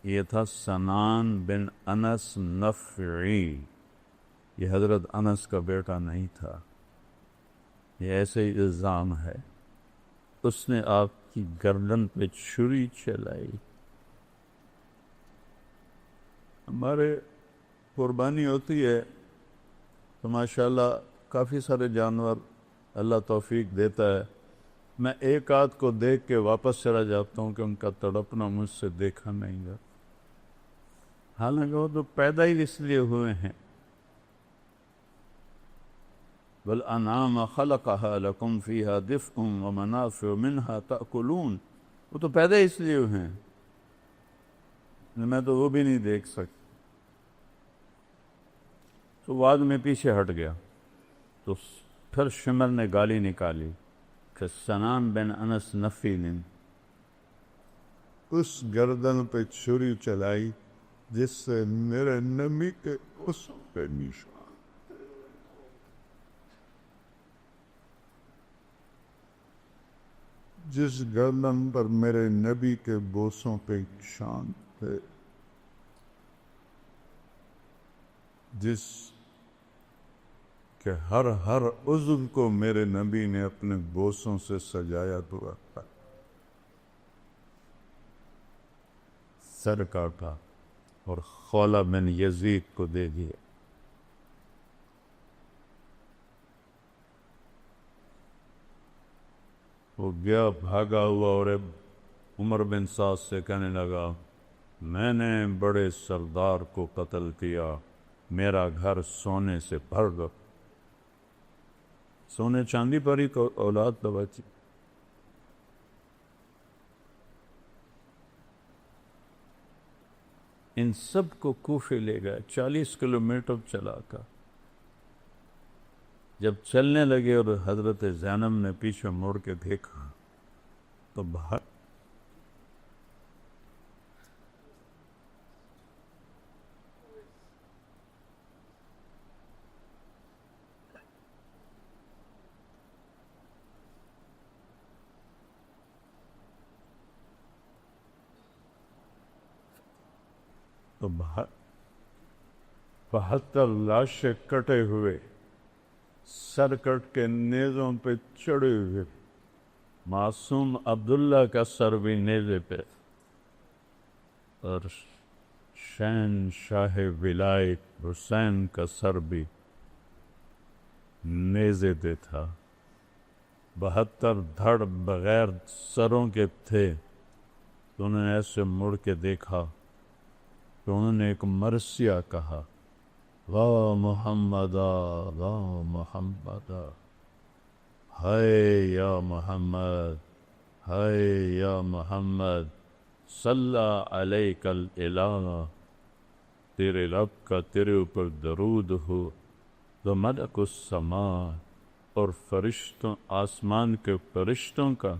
یہ تھا سنان بن انس نفعی، یہ حضرت انس کا بیٹا نہیں تھا، یہ ایسے ہی الزام ہے۔ اس نے آپ کی گردن پہ چھری چلائی۔ ہمارے قربانی ہوتی ہے تو ماشاءاللہ کافی سارے جانور اللہ توفیق دیتا ہے. میں ایک آدھ کو دیکھ کے واپس چلا جاتا ہوں کہ ان کا تڑپنا مجھ سے دیکھا نہیں گا، حالانکہ وہ تو پیدا ہی اس لیے ہوئے ہیں. وَالْأَنْعَامَ خَلَقَهَا لَكُمْ فِيهَا دِفْءٌ وَمَنَافِعُ مِنْهَا تَأْكُلُونَ. وہ تو پیدا اس لیے ہوئے ہیں، میں تو وہ بھی نہیں دیکھ سکتا. تو وہ آدمی پیچھے ہٹ گیا. تو پھر شمر نے گالی نکالی کہ سنان بن انس نفیل، اس گردن پہ چھری چلائی جس سے میرے نبی کے اس پہ نشان. جس گردن پر میرے نبی کے بوسوں پہ نشان تھے، جس کہ ہر عضو کو میرے نبی نے اپنے بوسوں سے سجایا ہوا تھا. سر کاٹا اور خولہ بن یزید کو دے دیا. وہ گیا بھاگا ہوا اور عمر بن سعد سے کہنے لگا میں نے بڑے سردار کو قتل کیا، میرا گھر سونے سے بھر دو. سونے چاندی پر ہی تو اولاد دباتی. ان سب کو کوفے لے گئے. 40 کلومیٹر چلا کر جب چلنے لگے اور حضرت زینب نے پیچھے مڑ کے دیکھا تو باہر تو 72 لاشیں کٹے ہوئے، سر کٹ کے نیزوں پہ چڑھے ہوئے. معصوم عبداللہ کا سر بھی نیزے پہ، اور شہنشاہ ولایت حسین کا سر بھی نیزے پہ تھا. 72 دھڑ بغیر سروں کے تھے. تو انہوں نے ایسے مڑ کے دیکھا تو انہوں نے ایک مرثیہ کہا، واہ محمدہ واہ محمدہ، ہائے یا محمد ہائے یا محمد، صلی علیک الالہ، تیرے رب کا تیرے اوپر درود ہو، تو ملک السماء، اور فرشتوں آسمان کے فرشتوں کا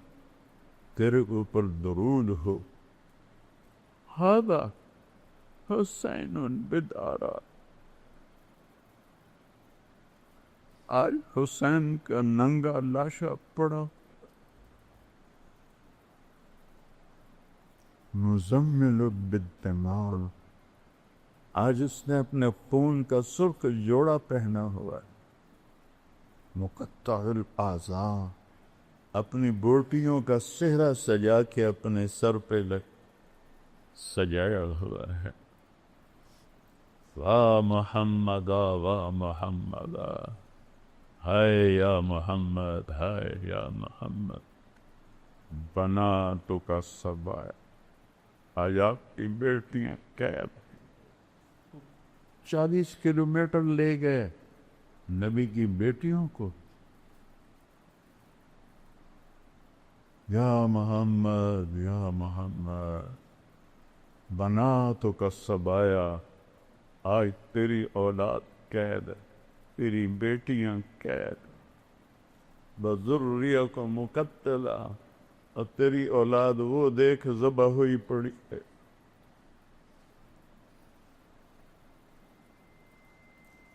تیرے اوپر درود ہو. ھذا حسین بدارا، آج حسین کا ننگا لاشا پڑا. مزمل بالدماء، آج اس نے اپنے خون کا سرخ جوڑا پہنا ہوا ہے. مقطع الاعضاء، اپنی بوٹیوں کا صحرا سجا کے اپنے سر پہ سجایا ہوا ہے. واہ محمدہ واہ محمدہ، ہائے یا محمد ہائے یا محمد. بناتو کا سبایا، آج آپ کی بیٹیاں قید. 40 کلومیٹر لے گئے نبی کی بیٹیوں کو. یا محمد یا محمد، بناتو کا سبایا، آج تیری اولاد قید ہے، تیری بیٹیاں قید. بذریہ کو مقتلہ، اور تیری اولاد وہ دیکھ ذبح ہوئی پڑی ہے.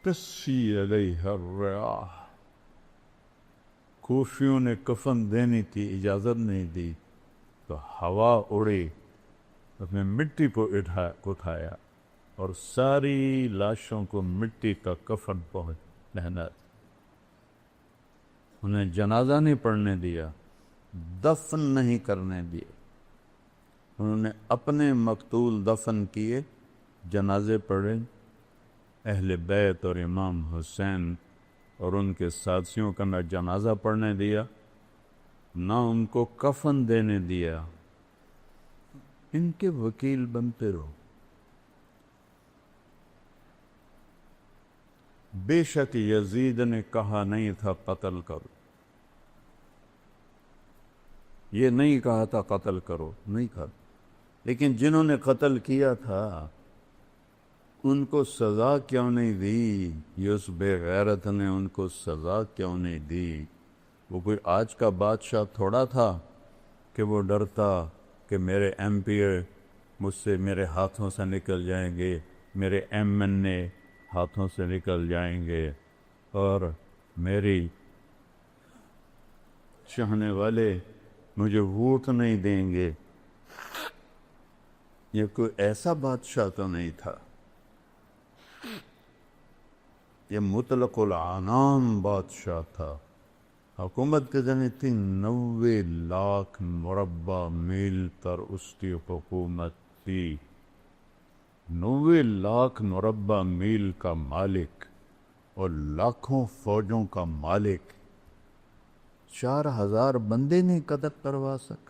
تسفی علیہ الریاح، کوفیوں نے کفن دینی تھی، اجازت نہیں دی تو ہوا اڑی، اس میں مٹی کو اٹھایا اور ساری لاشوں کو مٹی کا کفن پہنا. انہیں جنازہ نہیں پڑھنے دیا، دفن نہیں کرنے دیا. انہوں نے اپنے مقتول دفن کیے، جنازے پڑھے. اہل بیت اور امام حسین اور ان کے ساتھیوں کا نہ جنازہ پڑھنے دیا، نہ ان کو کفن دینے دیا۔ ان کے وکیل بنتے رہو۔ بے شک یزید نے کہا نہیں تھا قتل کرو، یہ نہیں کہا تھا قتل کرو، نہیں کہا، لیکن جنہوں نے قتل کیا تھا ان کو سزا کیوں نہیں دی؟ یہ اس بے غیرت نے ان کو سزا کیوں نہیں دی؟ وہ کوئی آج کا بادشاہ تھوڑا تھا کہ وہ ڈرتا کہ میرے ایم پی مجھ سے میرے ہاتھوں سے نکل جائیں گے، میرے ایم این اے ہاتھوں سے نکل جائیں گے، اور میری چاہنے والے مجھے ووٹ نہیں دیں گے۔ یہ کوئی ایسا بادشاہ تو نہیں تھا، یہ مطلق العنان بادشاہ تھا۔ حکومت کے ذمہ تھی 90 لاکھ مربع میل پر اس کی حکومت تھی۔ 90 لاکھ مربع میل کا مالک اور لاکھوں فوجوں کا مالک 4000 بندے نہیں قتل کروا سکے۔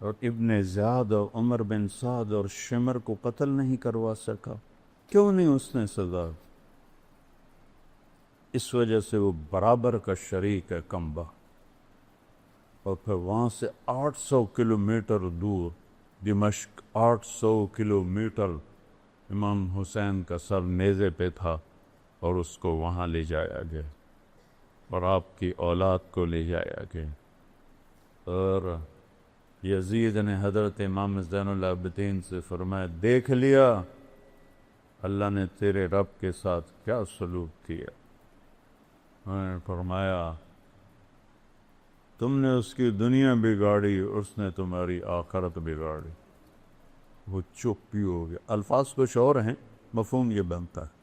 اور ابن زیاد اور عمر بن سعد اور شمر کو قتل نہیں کروا سکا۔ کیوں نہیں اس نے سزا؟ اس وجہ سے وہ برابر کا شریک ہے کمبا۔ اور پھر وہاں سے 800 کلومیٹر دور دمشق، 800 کلومیٹر امام حسین کا سر نیزے پہ تھا اور اس کو وہاں لے جایا گیا اور آپ کی اولاد کو لے جایا گیا۔ اور یزید نے حضرت امام زین العابدین سے فرمایا، دیکھ لیا اللہ نے تیرے رب کے ساتھ کیا سلوک کیا؟ انہوں نے فرمایا تم نے اس کی دنیا بگاڑی، اس نے تمہاری آخرت بگاڑی۔ وہ چپ ہی ہو گیا۔ الفاظ کچھ اور ہیں، مفہوم یہ بنتا ہے۔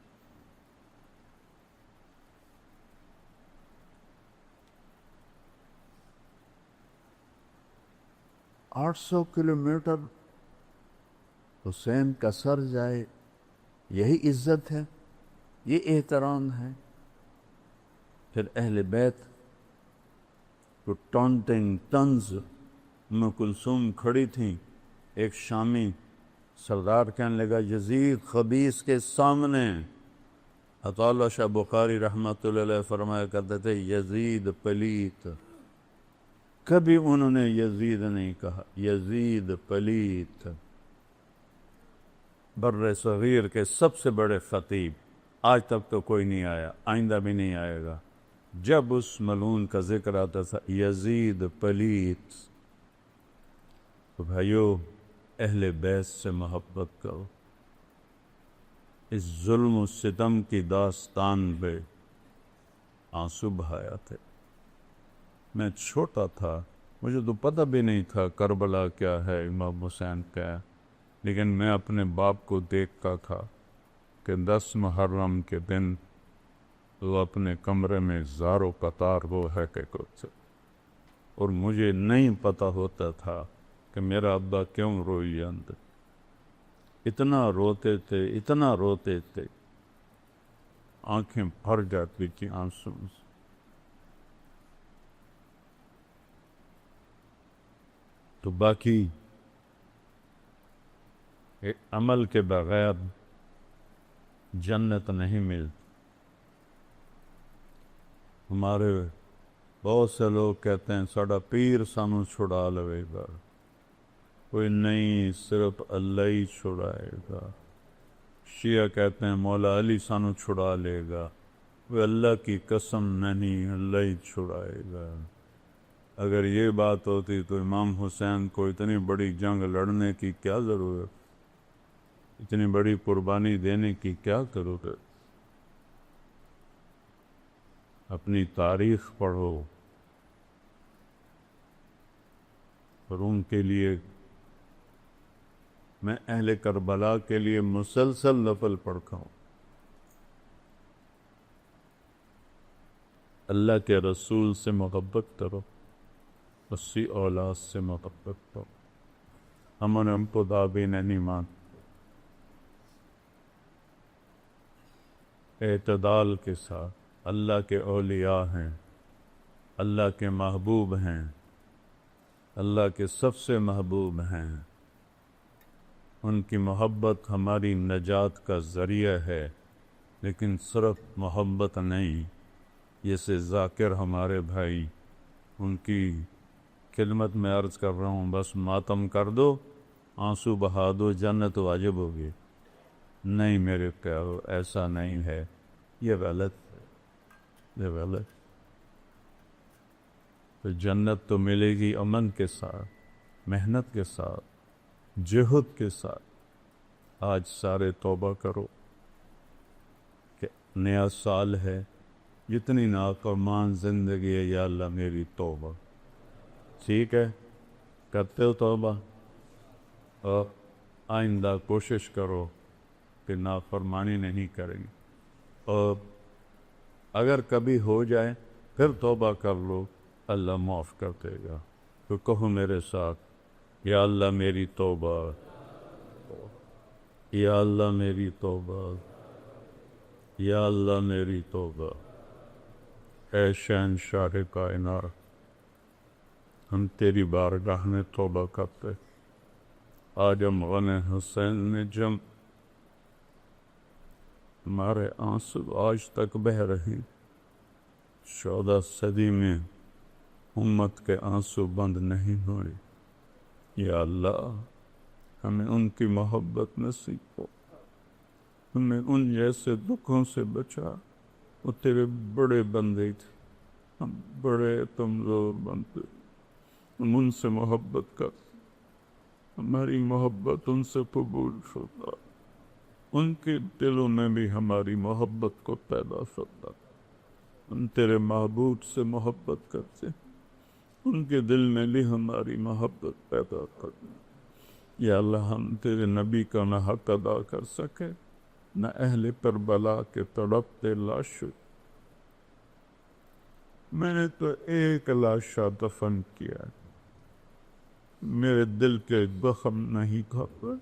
800 کلومیٹر حسین کا سر جائے، یہی عزت ہے، یہ احترام ہے۔ پھر اہل بیت کو ٹانٹنگ طنز، ام کلثوم کھڑی تھیں، ایک شامی سردار کہنے لگا یزید خبیث کے سامنے، عطا اللہ شاہ بخاری رحمۃ اللہ علیہ فرمایا کرتے تھے یزید پلیت۔ کبھی انہوں نے یزید نہیں کہا، یزید پلیت۔ بر صغیر کے سب سے بڑے خطیب، آج تک تو کوئی نہیں آیا، آئندہ بھی نہیں آئے گا، جب اس ملعون کا ذکر آتا تھا یزید پلیت۔ تو بھائیو، اہل بیت سے محبت کرو۔ اس ظلم و ستم کی داستان پہ آنسو بہایا تھے۔ میں چھوٹا تھا، مجھے تو پتہ بھی نہیں تھا کربلا کیا ہے، امام حسین کیا ہے، لیکن میں اپنے باپ کو دیکھتا تھا کہ 10 محرم کے دن وہ اپنے کمرے میں زار و قطار وہ ہے کہ کچھ، اور مجھے نہیں پتہ ہوتا تھا کہ میرا ابا کیوں روئی جاندے۔ اتنا روتے تھے، اتنا روتے تھے، آنکھیں بھر جاتی تھی آنسوں سے۔ تو باقی عمل کے بغیر جنت نہیں ملتی۔ ہمارے بہت سے لوگ کہتے ہیں ساڑا پیر سانو چھڑا لوے گا، کوئی نہیں، صرف اللہ ہی چھڑائے گا۔ شیعہ کہتے ہیں مولا علی سانو چھڑا لے گا، وہ اللہ کی قسم نہیں، اللہ ہی چھڑائے گا۔ اگر یہ بات ہوتی تو امام حسین کو اتنی بڑی جنگ لڑنے کی کیا ضرورت، اتنی بڑی قربانی دینے کی کیا ضرورت؟ اپنی تاریخ پڑھو اور ان کے لیے، میں اہل کربلا کے لیے مسلسل نفل پڑھتا ہوں۔ اللہ کے رسول سے محبت کرو، اسی اولاد سے محبت کرو۔ ہم خدا بھی نہیں مانتے. اعتدال کے ساتھ. اللہ کے اولیاء ہیں، اللہ کے محبوب ہیں، اللہ کے سب سے محبوب ہیں. ان کی محبت ہماری نجات کا ذریعہ ہے، لیکن صرف محبت نہیں. جیسے ذاکر ہمارے بھائی، ان کی خدمت میں عرض کر رہا ہوں، بس ماتم کر دو، آنسو بہا دو، جنت واجب ہوگی. نہیں میرے پیارو، ایسا نہیں ہے. یہ غلط ہے، یہ غلط. تو جنت تو ملے گی امن کے ساتھ، محنت کے ساتھ، جہد کے ساتھ. آج سارے توبہ کرو کہ نیا سال ہے، جتنی نافرمان زندگی ہے، یا اللہ میری توبہ. ٹھیک ہے، کرتے ہو توبہ؟ اور آئندہ کوشش کرو کہ نافرمانی نہیں کریں گے. اور اگر کبھی ہو جائے پھر توبہ کر لو، اللہ معاف کر دے گا. تو کہو میرے ساتھ، یا اللہ میری توبہ، یا اللہ میری توبہ، یا اللہ میری توبہ. اے شہنشاہ کائنات، ہم تیری بارگاہ میں توبہ کرتے. آج ہم غن حسین میں جم، ہمارے آنسو آج تک بہ رہے. 14 صدی میں امت کے آنسو بند نہیں ہوئے. یا اللہ ہمیں ان کی محبت نصیب ہو، ہمیں ان جیسے دکھوں سے بچا. وہ تیرے بڑے بندے تھے، ہم بڑے کمزور بندے. ہم ان سے محبت کر، ہماری محبت ان سے قبول شدہ. ان کے دلوں میں بھی ہماری محبت کو پیدا شدہ. ہم تیرے محبوب سے محبت کرتے، ان کے دل میں بھی ہماری محبت پیدا کر. یا اللہ ہم تیرے نبی کا نہ حق ادا کر سکے، نہ اہل کربلا کے تڑپتے لاشوں. میں نے تو ایک لاشا دفن کیا، میرے دل کے زخم نہیں کھاتے.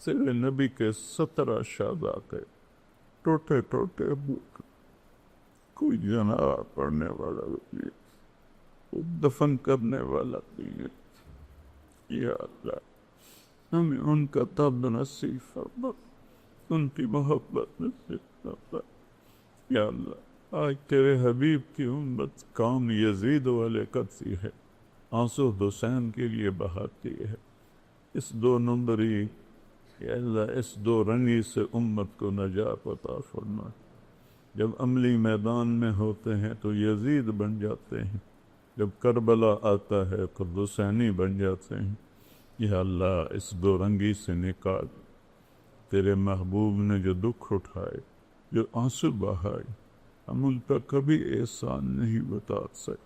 تیرے نبی کے 17 شہداء ٹوٹے ٹوٹے بھوک، کوئی جنازہ پڑھنے والا نہیں، کوئی دفن کرنے والا نہیں ہے. یا اللہ ہمیں ان کا درد نصیب فرما، ان کی محبت نصیب فرما. یا اللہ آج تیرے حبیب کی امت کام یزید والے کرتی ہے، آنسو حسین کے لیے بہاتی ہے. اس 2 نمبری، یا اللہ اس 2 رنگی سے امت کو نجات عطا فرما. جب عملی میدان میں ہوتے ہیں تو یزید بن جاتے ہیں، جب کربلا آتا ہے تو حسینی بن جاتے ہیں. یا اللہ اس 2 رنگی سے نکال. تیرے محبوب نے جو دکھ اٹھائے، جو آنسو بہائے، ہم ان کا کبھی احسان نہیں بتا سکتے.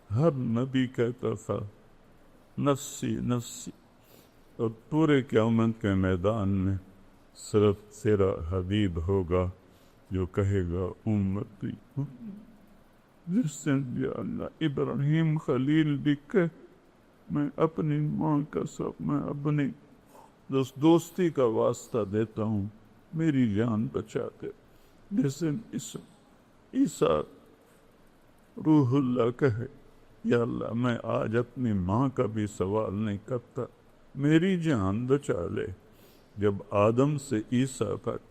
ہر نبی کہتا تھا نفسی نفسی، اور پورے قیامت کے میدان میں صرف تیرا حبیب ہوگا جو کہے گا امتی. جس دن یا اللہ ابراہیم خلیل لکھے، میں اپنی ماں کا سب، میں اپنی دوستی کا واسطہ دیتا ہوں، میری جان بچا دے. جس دن عیسیٰ روح اللہ کہے، یا اللہ میں آج اپنی ماں کا بھی سوال نہیں کرتا، میری جان بچا لے. جب آدم سے عیسیٰ تک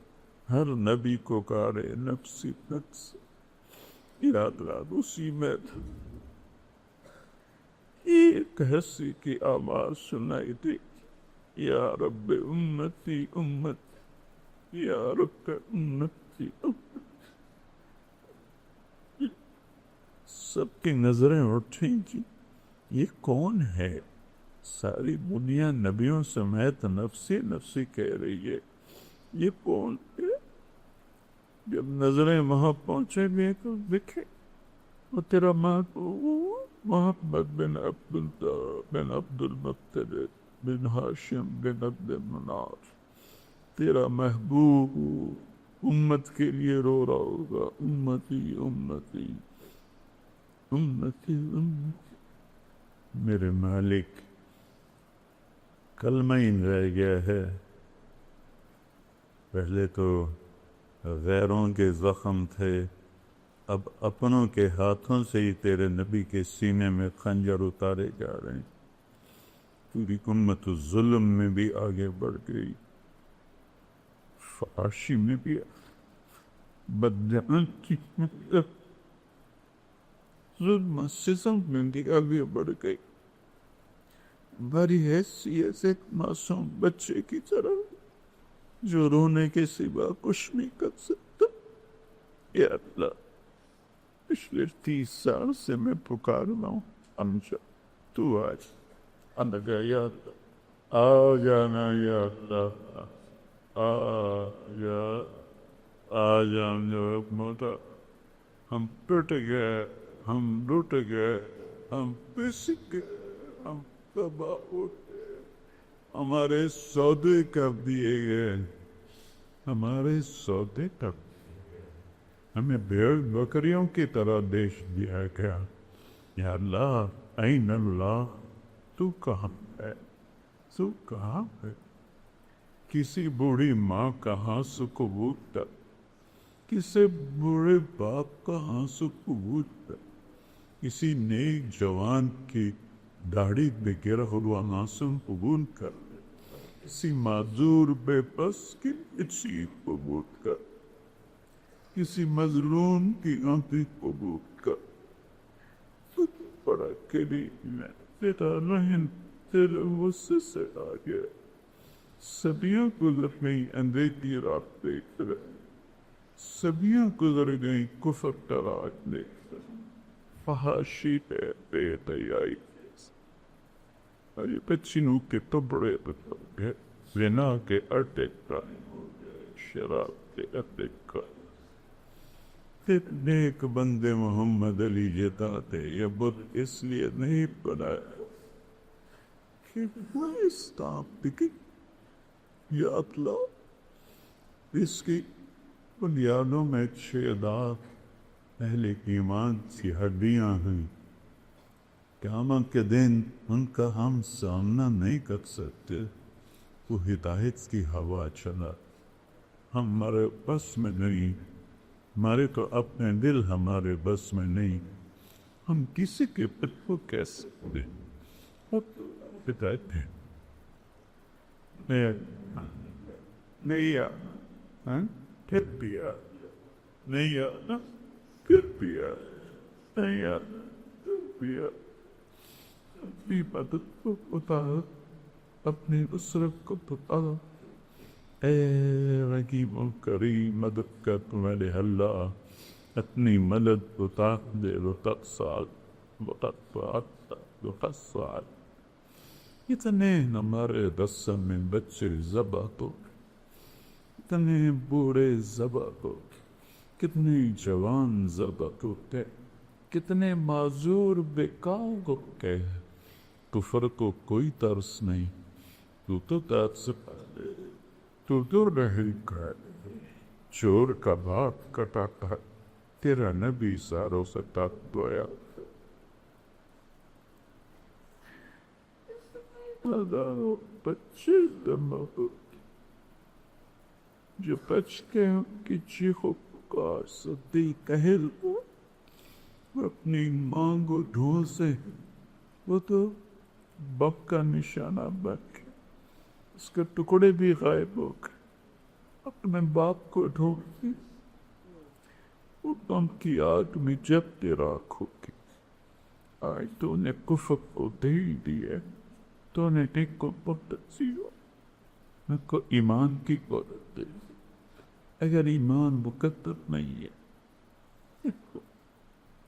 ہر نبی کو کارے نفسی نفسی. یا اللہ اسی میں ایک ہنسی کی آواز سنائی دی، یا رب امتی امتی، یا رب امتی امتی. سب کی نظریں اٹھیں جی، یہ کون ہے؟ ساری دنیا نبیوں سمیت نفسی نفسی کہہ رہی ہے، یہ کون ہے؟ جب نظریں وہاں پہنچے گے تو دیکھے وہ تیرا محمد بن عبداللہ بن عبد المطلب بن ہاشم بن عبد مناف، تیرا محبوب امت کے لیے رو رہا ہوگا، امتی امتی امتی امتی. میرے مالک کلمہ ہی رہ گیا ہے. پہلے تو غیروں کے زخم تھے، اب اپنوں کے ہاتھوں سے ہی تیرے نبی کے سینے میں خنجر اتارے جا رہے ہیں. پوری امت ظلم میں بھی آگے بڑھ گئی، فحاشی میں بھی، بددعائی ظلم سزم میں بھی آگے بڑھ گئی. ہماری حیثیت ایک معصوم بچے کی طرح جو رونے کے سوا کچھ نہیں کر سکتا. یا اللہ، پچھلے 30 سال سے میں پکار رہا ہوں، امجا تو آج اندگا. یا اللہ آ جانا، یا اللہ آ جا، آ جان. جو موتا ہم ٹوٹ گئے، ہم لوٹ گئے، ہم پس گئے، ہم تباہ ہو گئے، ہمارے سودے کر دیے گئے، ہمارے سودے کر ہمیں بھیڑ بکریوں کی طرح دیش دیا گیا. یا اللہ این اللہ، تو کہاں ہے؟ تو کہاں ہے؟ کسی بوڑھی ماں کا ہانسو قبول کر، کسی بوڑھے باپ کا ہانسو قبول کر، کسی نیک جوان کی داڑھی پہ گرا ہوا معصوم قبول کر، کسی معذور بے بس کی اچھی قبول کر، کسی مظلوم کی آنکھیں قبول کر. بڑا کریم ہے تیرا رحم، تیرے غصے سے آگے صدیاں گزر گئی اندھیری رات دیکھ کر، صدیاں گزر گئی کفر کا راج دیکھ کر، فحاشی پہ بے حیائی. اور یہ بچینوں کے ٹبڑے بدل گئے، زنا کے اڈے قائم ہو گئے، شراب کے اڈے قائم. نیک بندے محمد علی جتاتے یہ بت اس لیے نہیں بنایا کہ وہ اسلام دکھی. یا اللہ، اس کی بنیادوں میں 6 داغ اہل ایمان کی ہڈیاں ہیں. قیامت کے دن ان کا ہم سامنا نہیں کر سکتے. وہ ہدایت کی ہوا چلا، ہمارے بس میں نہیں. ہمارے تو اپنے دل ہمارے بس میں نہیں، ہم کسی کے پت کو کہہ سکتے. ہدایت ہے نہیں آ پھر پیا، نہیں آنا پھر پیا، نہیں آنا پھر پیا. اپنی مدد کو اتارا، اپنی نصرت کو اتارا. اے رقیب و کریم، مدد کر تمہارے اللہ، اپنی مدد اتار دے. رقصال رقصال اتنے ہمارے رسم میں بچے ذبح ہو، اتنے بوڑھے ذبح ہو، کتنے جوان ذبح ہوتے، کتنے معذور بیکار ہوتے. کفر کو کوئی ترس نہیں، تو ترس پالے، تو نہیں کر. چور کا بات کٹاتا ہے، تیرا نبی ساروں سے تک گویا. ہزاروں بچے دمہ ہو جو بچ کے ان کی چیخوں کا صدی کہل ہو. اپنی ماں کو ڈھونڈ سے وہ تو باپ کا نشانہ بن کے اس کے ٹکڑے بھی غائب ہو گئے. اپنے باپ کو ڈھونڈتی وہ غم کی آگ میں جب تیرا ہوگی. آج تو نے کفر کو دے دیے، تو نے نیک کو مقدس ہو، میں کو ایمان کی قدرت دے. اگر ایمان مقدر نہیں ہے،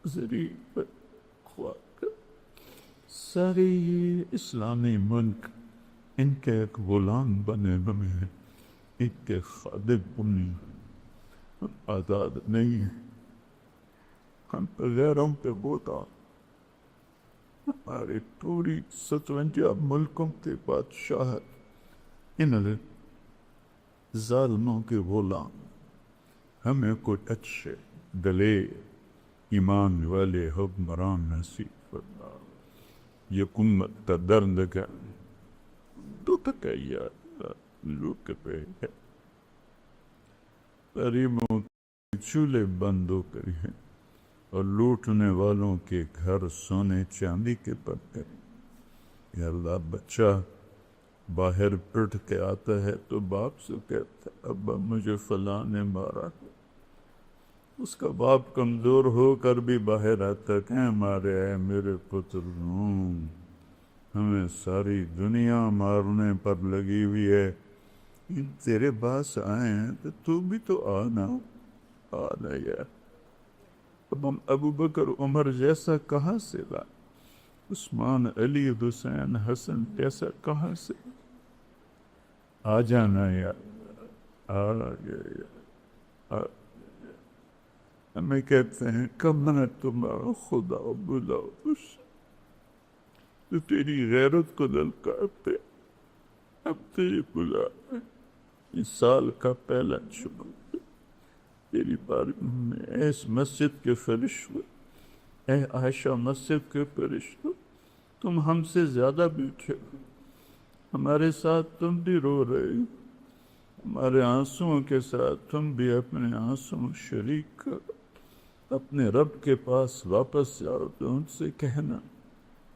ذریعہ خواہ سارے اسلامی ملک ان کے ایک غلام بنے ہوئے ہیں، ان کے خادم بنے. ہم آزاد نہیں ہیں، ہم غیروں پہ بوتا. ہماری پوری 57 ملکوں کے بادشاہ ان ظالموں کے غلام. ہمیں کوئی اچھے دلیر ایمان والے حکمران نصیب فرما. یہ امت کا درد کا تو تک یا لوٹ پہ غریبوں کے چولہے بند ہو کر ہیں اور لوٹنے والوں کے گھر سونے چاندی کے پتے. یا اللہ بچہ باہر پٹ کے آتا ہے تو باپ سے کہتا ہے ابا مجھے فلاں نے مارا. اس کا باپ کمزور ہو کر بھی باہر آتا کہ مارے ہے میرے پتر روم، ہمیں ساری دنیا مارنے پر لگی ہوئی ہے، تیرے پاس آئے ہیں تو تو بھی تو آنا یار. اب ہم ابو بکر عمر جیسا کہاں سے لا، عثمان علی حسین حسن جیسا کہاں سے؟ آ جانا یار، آ گیا. ہمیں کہتے ہیں کب نہ تمہارا خدا بلاؤ تو تیری غیرت کو للکارتے اب تیری بلا. اس سال کا پہلا شکر تیری بارگاہ میں اس مسجد کے فرشتوں، اے عائشہ مسجد کے فرشتوں، تم ہم سے زیادہ بیٹھے ہو، ہمارے ساتھ تم بھی رو رہے ہو، ہمارے آنسوؤں کے ساتھ تم بھی اپنے آنسو شریک کرو. اپنے رب کے پاس واپس جاؤ تو ان سے کہنا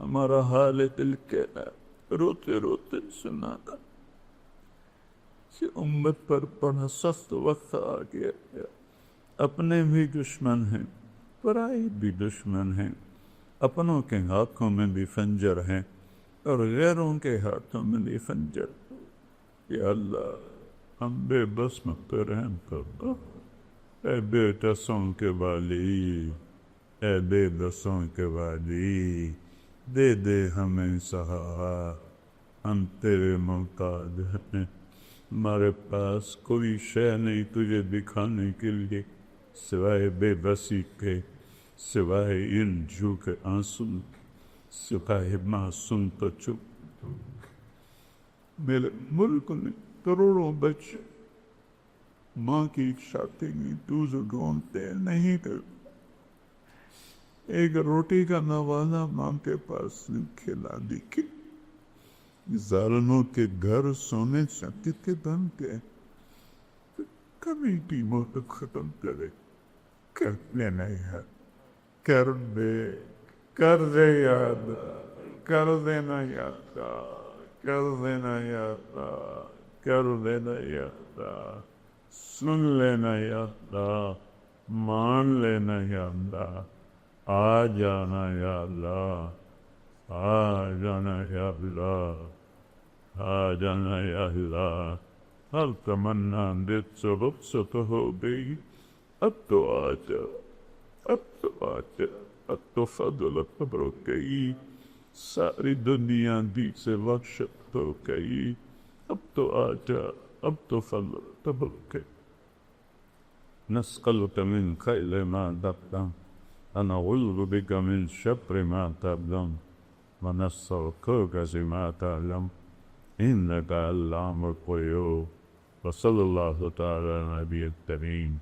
ہمارا حال دل کہنا روتے روتے سنانا کہ امت پر بڑا سخت وقت آ گیا ہے. اپنے بھی دشمن ہیں، پرائے بھی دشمن ہیں، اپنوں کے ہاتھوں میں بھی خنجر ہیں اور غیروں کے ہاتھوں میں بھی خنجر. یا اللہ ہم بے بس پر رحم کرو. اے بے بسوں کے والی، اے بے بسوں کے والی، دے دے ہمیں سہارا، ہم تیرے محتاج ہیں. ہمارے پاس کوئی شے نہیں تجھے دکھانے کے لیے سوائے بے بسی کے، سوائے ان جھوکے آنسو، سوائے معصوم تو چپ. میرے ملک میں کروڑوں بچے ماں کی شادی میں دوز ڈھونڈتے نہیں کرتے. ایک روٹی کا نوالہ ماں کے پاس کھلا دی کہ ظالموں کے گھر سونے چاندی کے بن گئے. کبھی بھی موت ختم کرے کر لینا یاد، کر دے یاد، کر دینا یاد، کر دینا یاد، کر دینا یاد، سن لینا یاد، مان لینا یاد. آ جانا یا اللہ، آ جانا یا اللہ، آ جانا یا اللہ. ہر تمنا دل سے رخصت ہو گئی، اب تو آ جا، اب تو آ جا، اب تو فضل خبر ہو گئی، ساری دنیا دی سے وحشت ہو گئی، اب تو آ جا، اب تو فضل خبر ہو گئی. نسألك من خير ما تقدم ونعوذ بك من شر ما تقدم ونستغفرك لما تعلم إنك علام الغيوب. وصلى الله تعالى على نبي الكريم.